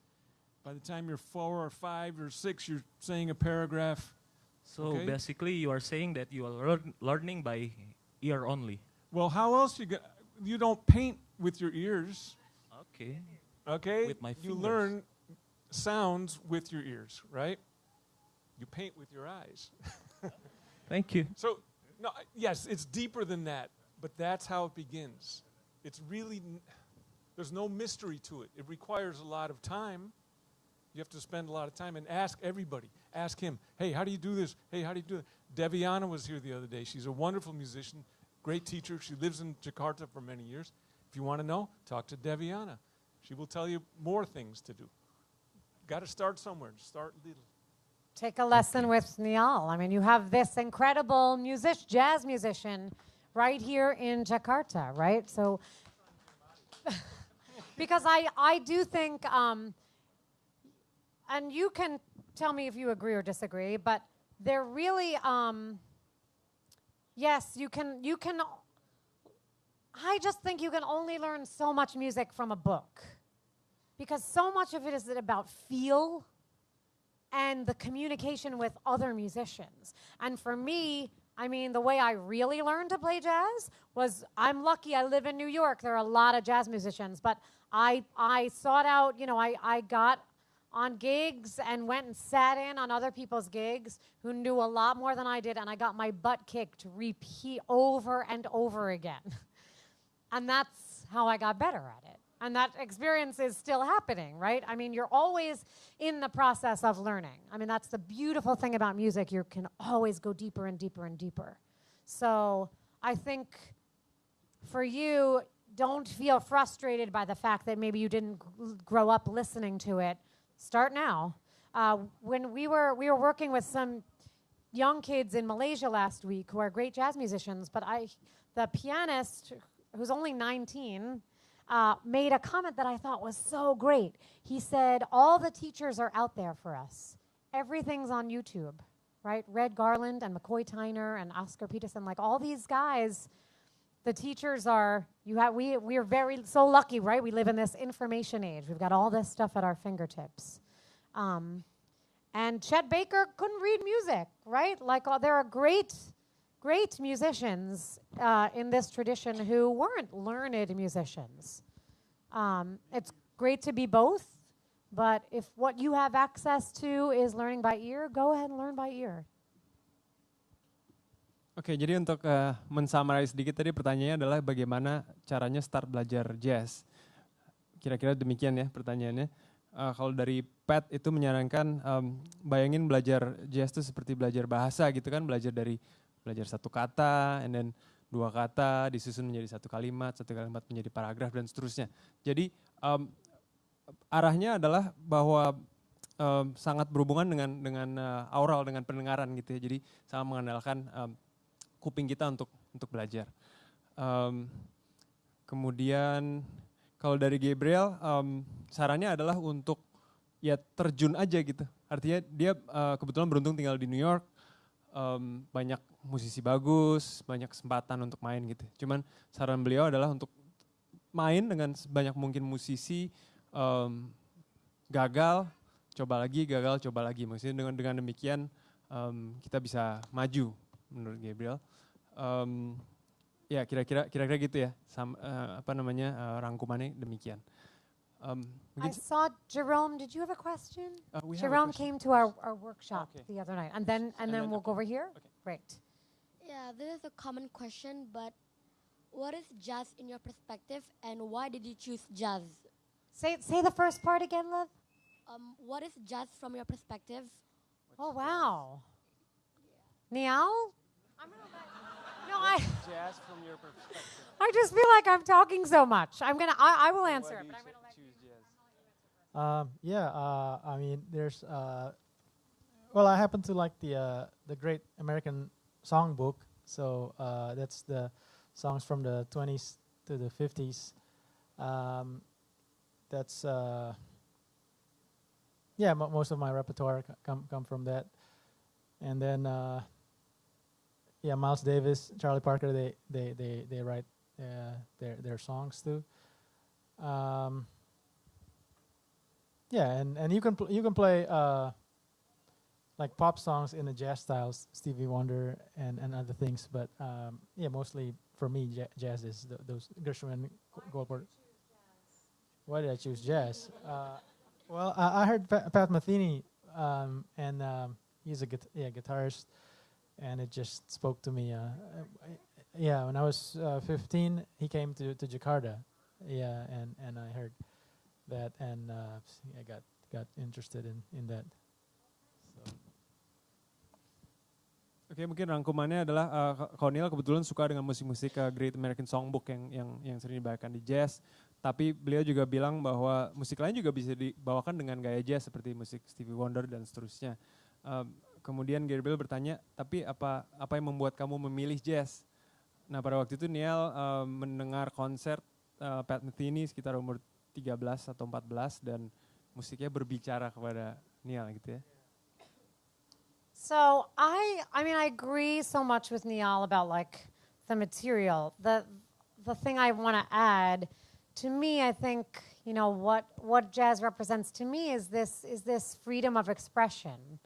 By the time you're 4 or 5 or 6, you're saying a paragraph. So Okay. basically, you are saying that you are learning by ear only. Well, how else you don't paint with your ears, Okay. okay? With my You fingers. learn sounds with your ears, right? You paint with your eyes. Thank you. So, no, yes, it's deeper than that, but that's how it begins. It's really, there's no mystery to it. It requires a lot of time. You have to spend a lot of time and ask everybody. Ask him, hey, how do you do this? Hey, how do you do it? Deviana was here the other day. She's a wonderful musician, great teacher. She lives in Jakarta for many years. If you want to know, talk to Deviana. She will tell you more things to do. Got to start somewhere. Start little. Take a lesson with Nial. I mean, you have this incredible jazz musician right here in Jakarta, right? So, because I do think, and you can tell me if you agree or disagree, but they're really, yes, you can, I just think you can only learn so much music from a book. Because so much of it is about feel and the communication with other musicians. And for me, I mean, the way I really learned to play jazz was, I'm lucky I live in New York. There are a lot of jazz musicians, but I sought out, I got on gigs and went and sat in on other people's gigs who knew a lot more than I did, and I got my butt kicked to repeat over and over again. And that's how I got better at it. And that experience is still happening, right? I mean, you're always in the process of learning. I mean, that's the beautiful thing about music. You can always go deeper and deeper and deeper. So I think for you, don't feel frustrated by the fact that maybe you didn't grow up listening to it. Start now. When we were working with some young kids in Malaysia last week who are great jazz musicians, but the pianist, who's only 19, made a comment that I thought was so great. He said, all the teachers are out there for us. Everything's on YouTube, right? Red Garland and McCoy Tyner and Oscar Peterson, like all these guys, the teachers are, we are so lucky, right? We live in this information age. We've got all this stuff at our fingertips. And Chet Baker couldn't read music, right? Like there are great musicians in this tradition who weren't learned musicians. It's great to be both, but if what you have access to is learning by ear, go ahead and learn by ear. Oke, jadi untuk mensummarize sedikit tadi pertanyaannya adalah bagaimana caranya start belajar jazz. Kira-kira demikian ya pertanyaannya. Kalau dari Pat itu menyarankan bayangin belajar jazz itu seperti belajar bahasa gitu kan, belajar satu kata, and then dua kata disusun menjadi satu kalimat menjadi paragraf dan seterusnya. Jadi arahnya adalah bahwa sangat berhubungan dengan aural, dengan pendengaran gitu ya. Jadi sangat mengandalkan kuping kita untuk belajar. Kemudian kalau dari Gabriel, sarannya adalah untuk ya terjun aja gitu. Artinya dia kebetulan beruntung tinggal di New York, banyak musisi bagus, banyak kesempatan untuk main gitu. Cuman saran beliau adalah untuk main dengan sebanyak mungkin musisi, gagal, coba lagi. Maksudnya dengan demikian kita bisa maju menurut Gabriel. Ya kira-kira gitu ya, rangkumannya demikian. I saw Jerome. Did you have a question? Jerome Jerome came to our workshop the other night, and then we'll go over here. Okay. Great. Yeah, this is a common question, but what is jazz in your perspective, and why did you choose jazz? Say the first part again, love. What is jazz from your perspective? Oh wow. Nial? Jazz from your perspective. I just feel like I'm talking so much. I will answer it, but I'm gonna let you. I mean, there's, well, I happen to like the Great American Songbook. So that's the songs from the 20s to the 50s. That's, most of my repertoire come from that. And then, Miles Davis, Charlie Parker, they write their songs too. And you can play like pop songs in the jazz styles, Stevie Wonder and other things. But mostly for me, jazz is those Gershwin and Goldberg. Why did I choose jazz? Well, I heard Pat Metheny, and he's a guitarist. And it just spoke to me. When I was 15, he came to Jakarta. And I heard that, and I got interested in that. Oke, mungkin rangkumannya adalah kalau Nial kebetulan suka dengan musik-musik Great American Songbook yang sering dibawakan di jazz. Tapi beliau juga bilang bahwa musik lain juga bisa dibawakan dengan gaya jazz seperti musik Stevie Wonder dan seterusnya. Kemudian Gabriel bertanya, tapi apa yang membuat kamu memilih jazz? Nah pada waktu itu Nial mendengar konser Pat Metheny sekitar umur 13 atau 14 dan musiknya berbicara kepada Nial gitu ya. So I mean, I agree so much with Nial about like the material. The thing I want to add, to me, I think what jazz represents to me is this freedom of expression.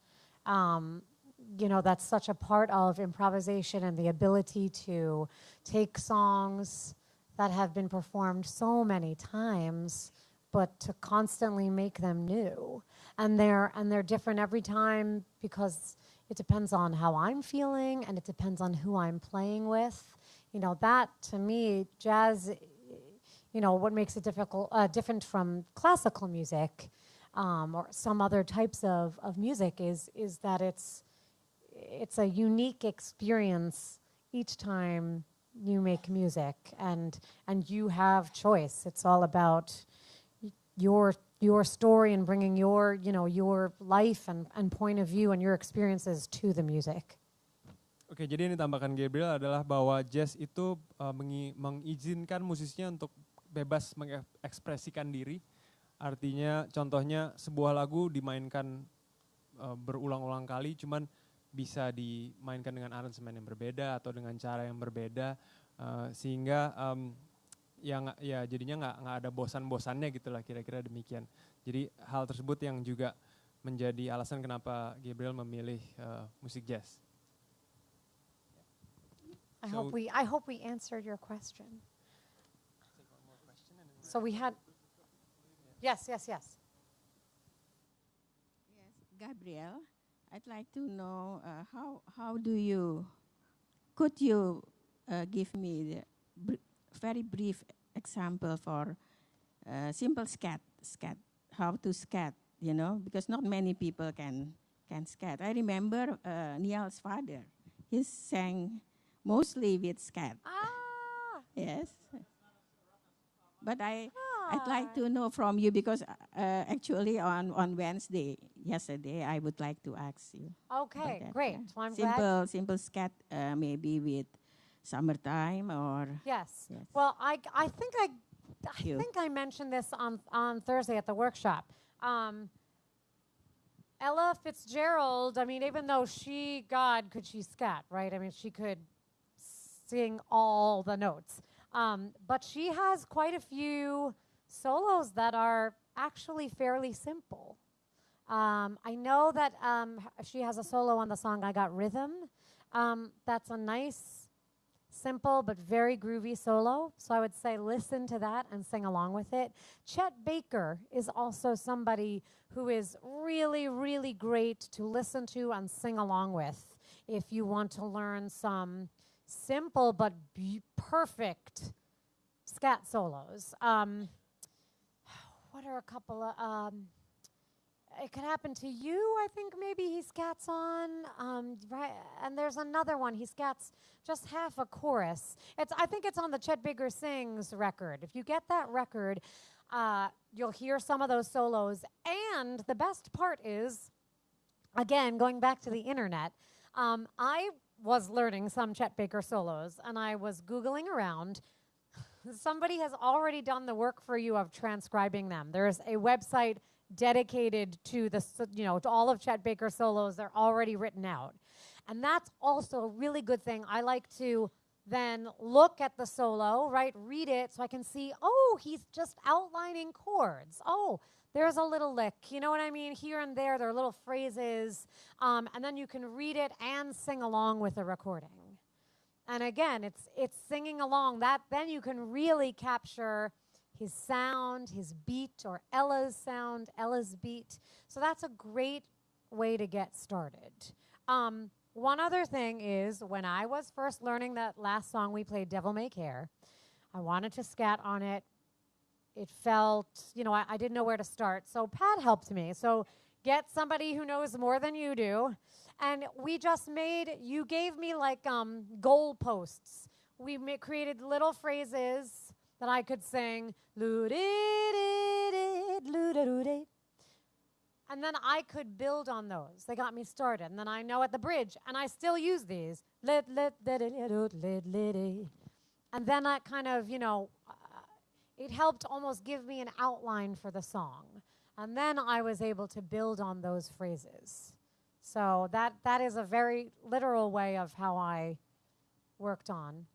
That's such a part of improvisation and the ability to take songs that have been performed so many times, but to constantly make them new. And they're different every time because it depends on how I'm feeling and it depends on who I'm playing with. That to me, jazz, what makes it different from classical music or some other types of music is that it's a unique experience each time you make music, and you have choice. It's all about your story and bringing your life and point of view and your experiences to the music. Oke, jadi yang ditambahkan Gabriel adalah bahwa jazz itu mengizinkan musisinya untuk bebas mengekspresikan diri. Artinya contohnya sebuah lagu dimainkan berulang-ulang kali, cuman bisa dimainkan dengan aransemen yang berbeda atau dengan cara yang berbeda, sehingga jadinya nggak ada bosan-bosannya gitulah, kira-kira demikian. Jadi hal tersebut yang juga menjadi alasan kenapa Gabriel memilih musik jazz. I hope we answered your question. So we had yes. Gabrielle, I'd like to know could you give me the very brief example for simple scat, how to scat, because not many people can scat. I remember Nial's father, he sang mostly with scat. Yes. But I'd like to know from you because actually on Wednesday, yesterday, I would like to ask you. Okay, great. Well, I'm glad. Simple scat, maybe with summertime or. Yes. Well, I think I mentioned this on Thursday at the workshop. Ella Fitzgerald, I mean, even though could she scat, right? I mean, she could sing all the notes. But she has quite a few solos that are actually fairly simple. I know that she has a solo on the song I Got Rhythm. That's a nice, simple, but very groovy solo. So I would say listen to that and sing along with it. Chet Baker is also somebody who is really, really great to listen to and sing along with if you want to learn some simple but perfect scat solos. What are a couple of... it could happen to you, I think maybe he scats on, right? And there's another one, he scats just half a chorus. I think it's on the Chet Baker Sings record. If you get that record, you'll hear some of those solos. And the best part is, again, going back to the internet, I was learning some Chet Baker solos, and I was Googling around. Somebody has already done the work for you of transcribing them. There's a website dedicated to to all of Chet Baker solos. They're already written out. And that's also a really good thing. I like to then look at the solo, right, read it so I can see, oh, he's just outlining chords. Oh, there's a little lick, you know what I mean? Here and there are little phrases, and then you can read it and sing along with the recording. And again, it's singing along. Then you can really capture his sound, his beat, or Ella's sound, Ella's beat. So that's a great way to get started. One other thing is, when I was first learning that last song we played, Devil May Care, I wanted to scat on it. It felt, I didn't know where to start. So Pat helped me. So get somebody who knows more than you do. And we just you gave me like goal posts. We created little phrases that I could sing. And then I could build on those. They got me started. And then I know at the bridge, and I still use these. And then I kind of, it helped almost give me an outline for the song. And then I was able to build on those phrases. So that is a very literal way of how I worked on.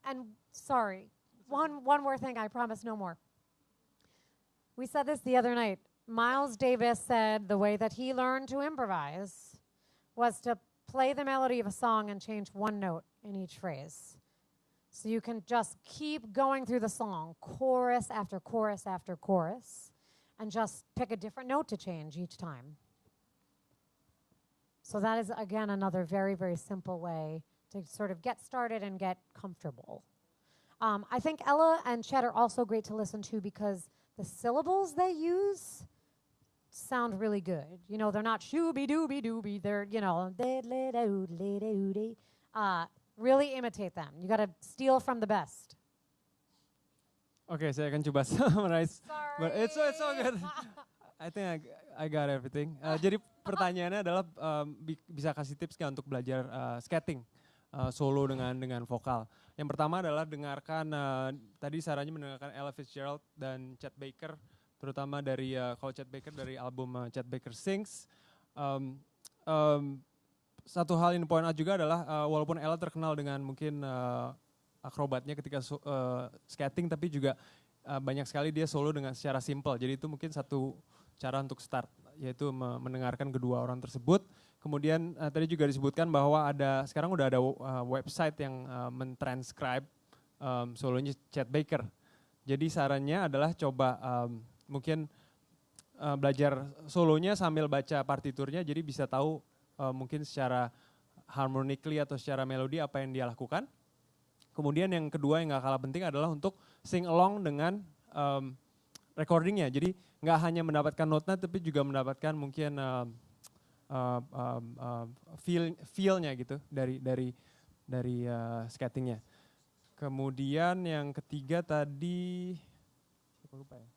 And sorry, one more thing, I promise no more. We said this the other night. Miles Davis said the way that he learned to improvise was to play the melody of a song and change one note in each phrase. So you can just keep going through the song, chorus after chorus after chorus, and just pick a different note to change each time. So that is, again, another very, very simple way to sort of get started and get comfortable. I think Ella and Chet are also great to listen to because the syllables they use sound really good. They're not shooby-dooby-dooby. They're, really imitate them. You got to steal from the best. Oke, saya akan coba summarize. But it's all good. I think I got everything. Jadi pertanyaannya adalah bisa kasih tips nggak untuk belajar skating solo dengan vokal. Yang pertama adalah dengarkan tadi sarannya mendengarkan Ella Fitzgerald dan Chet Baker, terutama dari kalau Chet Baker dari album Chet Baker Sings. Satu hal yang point out juga adalah walaupun Ella terkenal dengan mungkin akrobatnya ketika skating, tapi juga banyak sekali dia solo dengan secara simple. Jadi itu mungkin satu cara untuk start, yaitu mendengarkan kedua orang tersebut. Kemudian tadi juga disebutkan bahwa sekarang udah ada website yang mentranscribe solonya Chet Baker. Jadi sarannya adalah coba mungkin belajar solonya sambil baca partiturnya, jadi bisa tahu mungkin secara harmonically atau secara melodi apa yang dia lakukan. Kemudian yang kedua yang gak kalah penting adalah untuk sing along dengan recordingnya. Jadi gak hanya mendapatkan notnya tapi juga mendapatkan mungkin feel-nya gitu dari skatingnya. Kemudian yang ketiga tadi, aku lupa ya.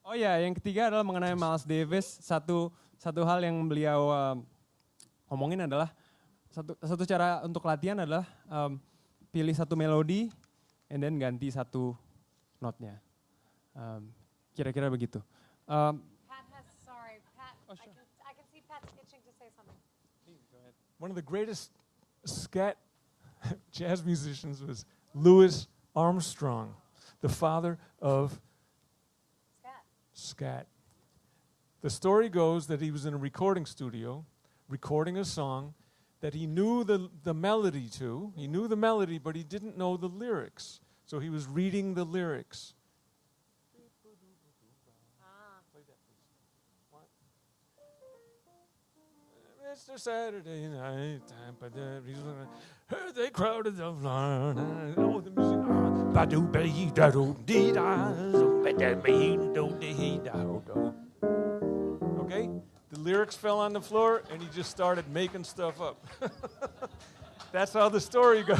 Oh ya, yang ketiga adalah mengenai Miles Davis. Satu hal yang beliau ngomongin adalah satu cara untuk latihan adalah pilih satu melodi, and then ganti satu notnya. Kira-kira begitu. Pat, I can see Pat's itching to say something. One of the greatest scat jazz musicians was Louis Armstrong, the father of scat. The story goes that he was in a recording studio recording a song that he knew the melody to. He knew the melody, but he didn't know the lyrics. So he was reading the lyrics. Play that, please. What? Mr. Saturday night, heard they crowded the floor. Oh, the music. Okay, the lyrics fell on the floor and he just started making stuff up. That's how the story goes.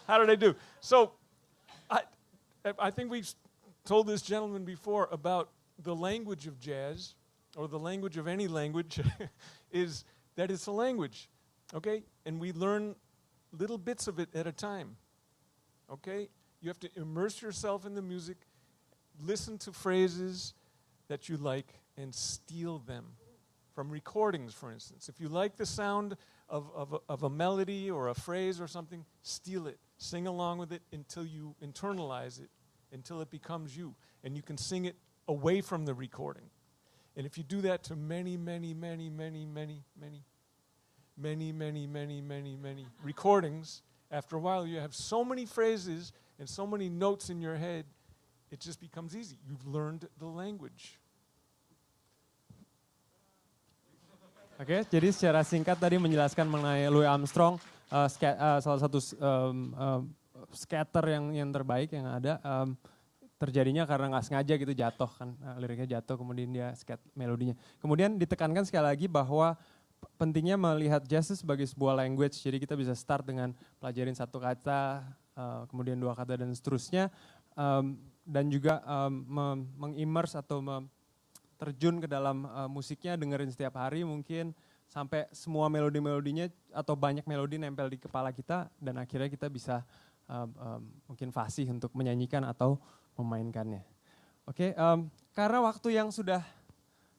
How did I do? So, I think we've told this gentleman before about the language of jazz, or the language of any language, is that it's a language, okay? And we learn little bits of it at a time, okay? You have to immerse yourself in the music, listen to phrases that you like, and steal them from recordings, for instance. If you like the sound of a melody or a phrase or something, steal it. Sing along with it until you internalize it, until it becomes you. And you can sing it away from the recording. And if you do that to many recordings, after a while you have so many phrases and so many notes in your head, it just becomes easy. You've learned the language. Oke, jadi secara singkat tadi menjelaskan mengenai Louis Armstrong, salah satu skater yang terbaik yang ada. Terjadinya karena nggak sengaja gitu jatuh kan, liriknya jatuh kemudian dia skat melodinya. Kemudian ditekankan sekali lagi bahwa pentingnya melihat jazz sebagai sebuah language, jadi kita bisa start dengan pelajarin satu kata, kemudian dua kata dan seterusnya. dan juga mengimmerse atau terjun ke dalam musiknya, dengerin setiap hari mungkin sampai semua melodi-melodinya atau banyak melodi nempel di kepala kita dan akhirnya kita bisa mungkin fasih untuk menyanyikan atau memainkannya. Oke, karena waktu yang sudah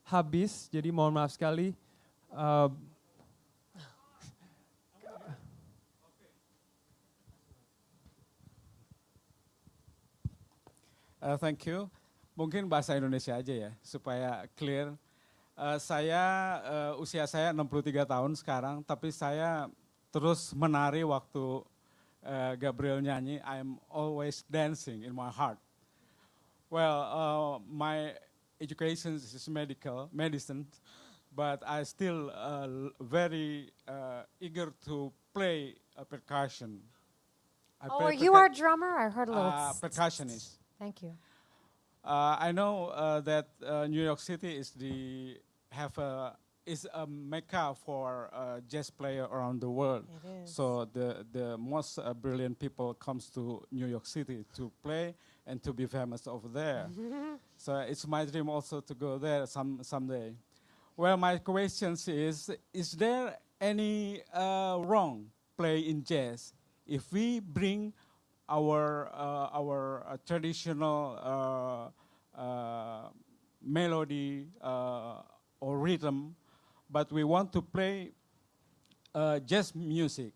habis, jadi mohon maaf sekali. Thank you. Mungkin bahasa Indonesia aja ya, supaya clear. Usia saya 63 tahun sekarang, tapi saya terus menari waktu Gabrielle nyanyi. I'm always dancing in my heart. Well, my education is medicine, but I still very eager to play percussion. You are a drummer? I heard a little. Percussionist. Thank you. I know that New York City is a mecca for jazz player around the world. It is. So the most brilliant people comes to New York City to play and to be famous over there. So it's my dream also to go there someday. Well, my question is there any wrong play in jazz if we bring our traditional melody or rhythm, but we want to play jazz music?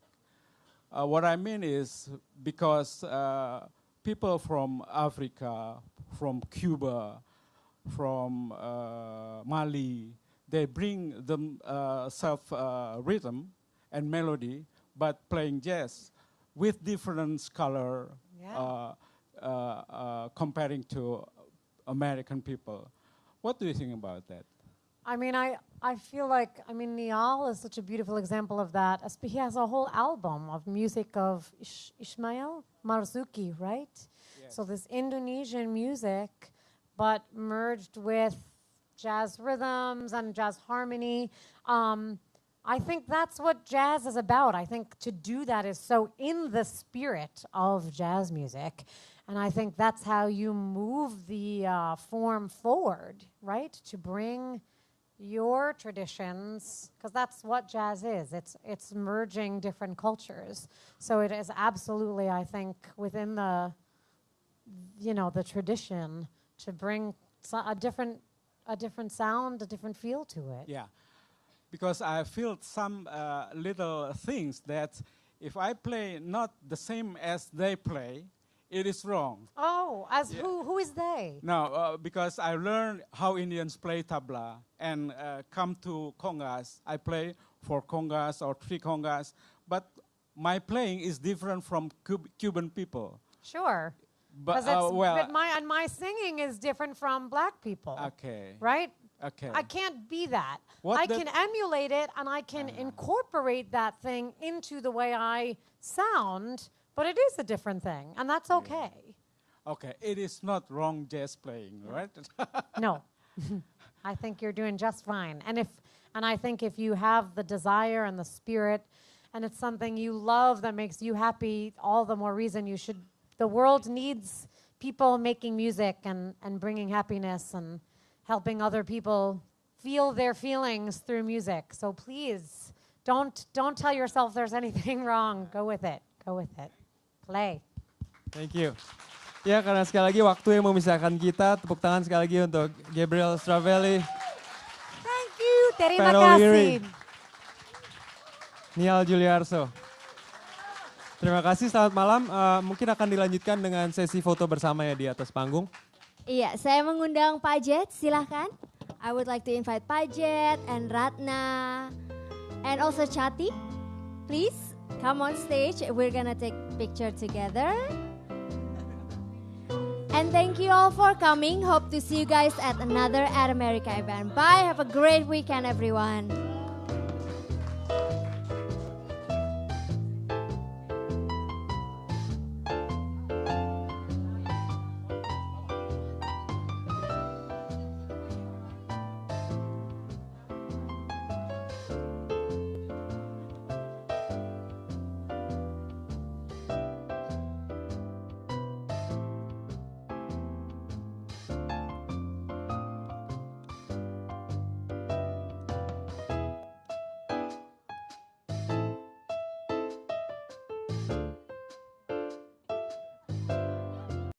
What I mean is because people from Africa, from Cuba, from Mali, they bring themselves rhythm and melody, but playing jazz with different color, comparing to American people. What do you think about that? I mean, I feel like, Nial is such a beautiful example of that. He has a whole album of music of Ismail Marzuki, right? Yes. So this Indonesian music, but merged with jazz rhythms and jazz harmony. I think that's what jazz is about. I think to do that is so in the spirit of jazz music. And I think that's how you move the form forward, right? To bring your traditions, because that's what jazz is. It's merging different cultures. So it is absolutely, I think, within the tradition to bring a different sound, a different feel to it. Yeah, because I feel some little things that if I play not the same as they play, it is wrong. Oh, who is they? No, because I learned how Indians play tabla and come to congas. I play 4 congas or 3 congas, but my playing is different from Cuban people. Sure. But my singing is different from black people. Okay. Right? Okay. I can't be that. I can emulate it and I can incorporate that thing into the way I sound, but it is a different thing, and that's okay. Okay, it is not wrong jazz playing, right? No. I think you're doing just fine. And I think if you have the desire and the spirit and it's something you love that makes you happy, all the more reason you should. The world needs people making music and bringing happiness and helping other people feel their feelings through music. So please, don't tell yourself there's anything wrong. Go with it. Go with it. Play. Thank you. Ya, karena sekali lagi waktu yang memisahkan kita, tepuk tangan sekali lagi untuk Gabrielle Stravelli. Thank you. Terima Panel kasih. Hearing. Nial Djuliarso. Terima kasih, selamat malam. Mungkin akan dilanjutkan dengan sesi foto bersama ya di atas panggung. Iya, saya mengundang Pak Jet, silahkan. I would like to invite Pak Jet and Ratna and also Chati. Please come on stage. We're gonna take picture together. And thank you all for coming. Hope to see you guys at another At America event. Bye. Have a great weekend, everyone.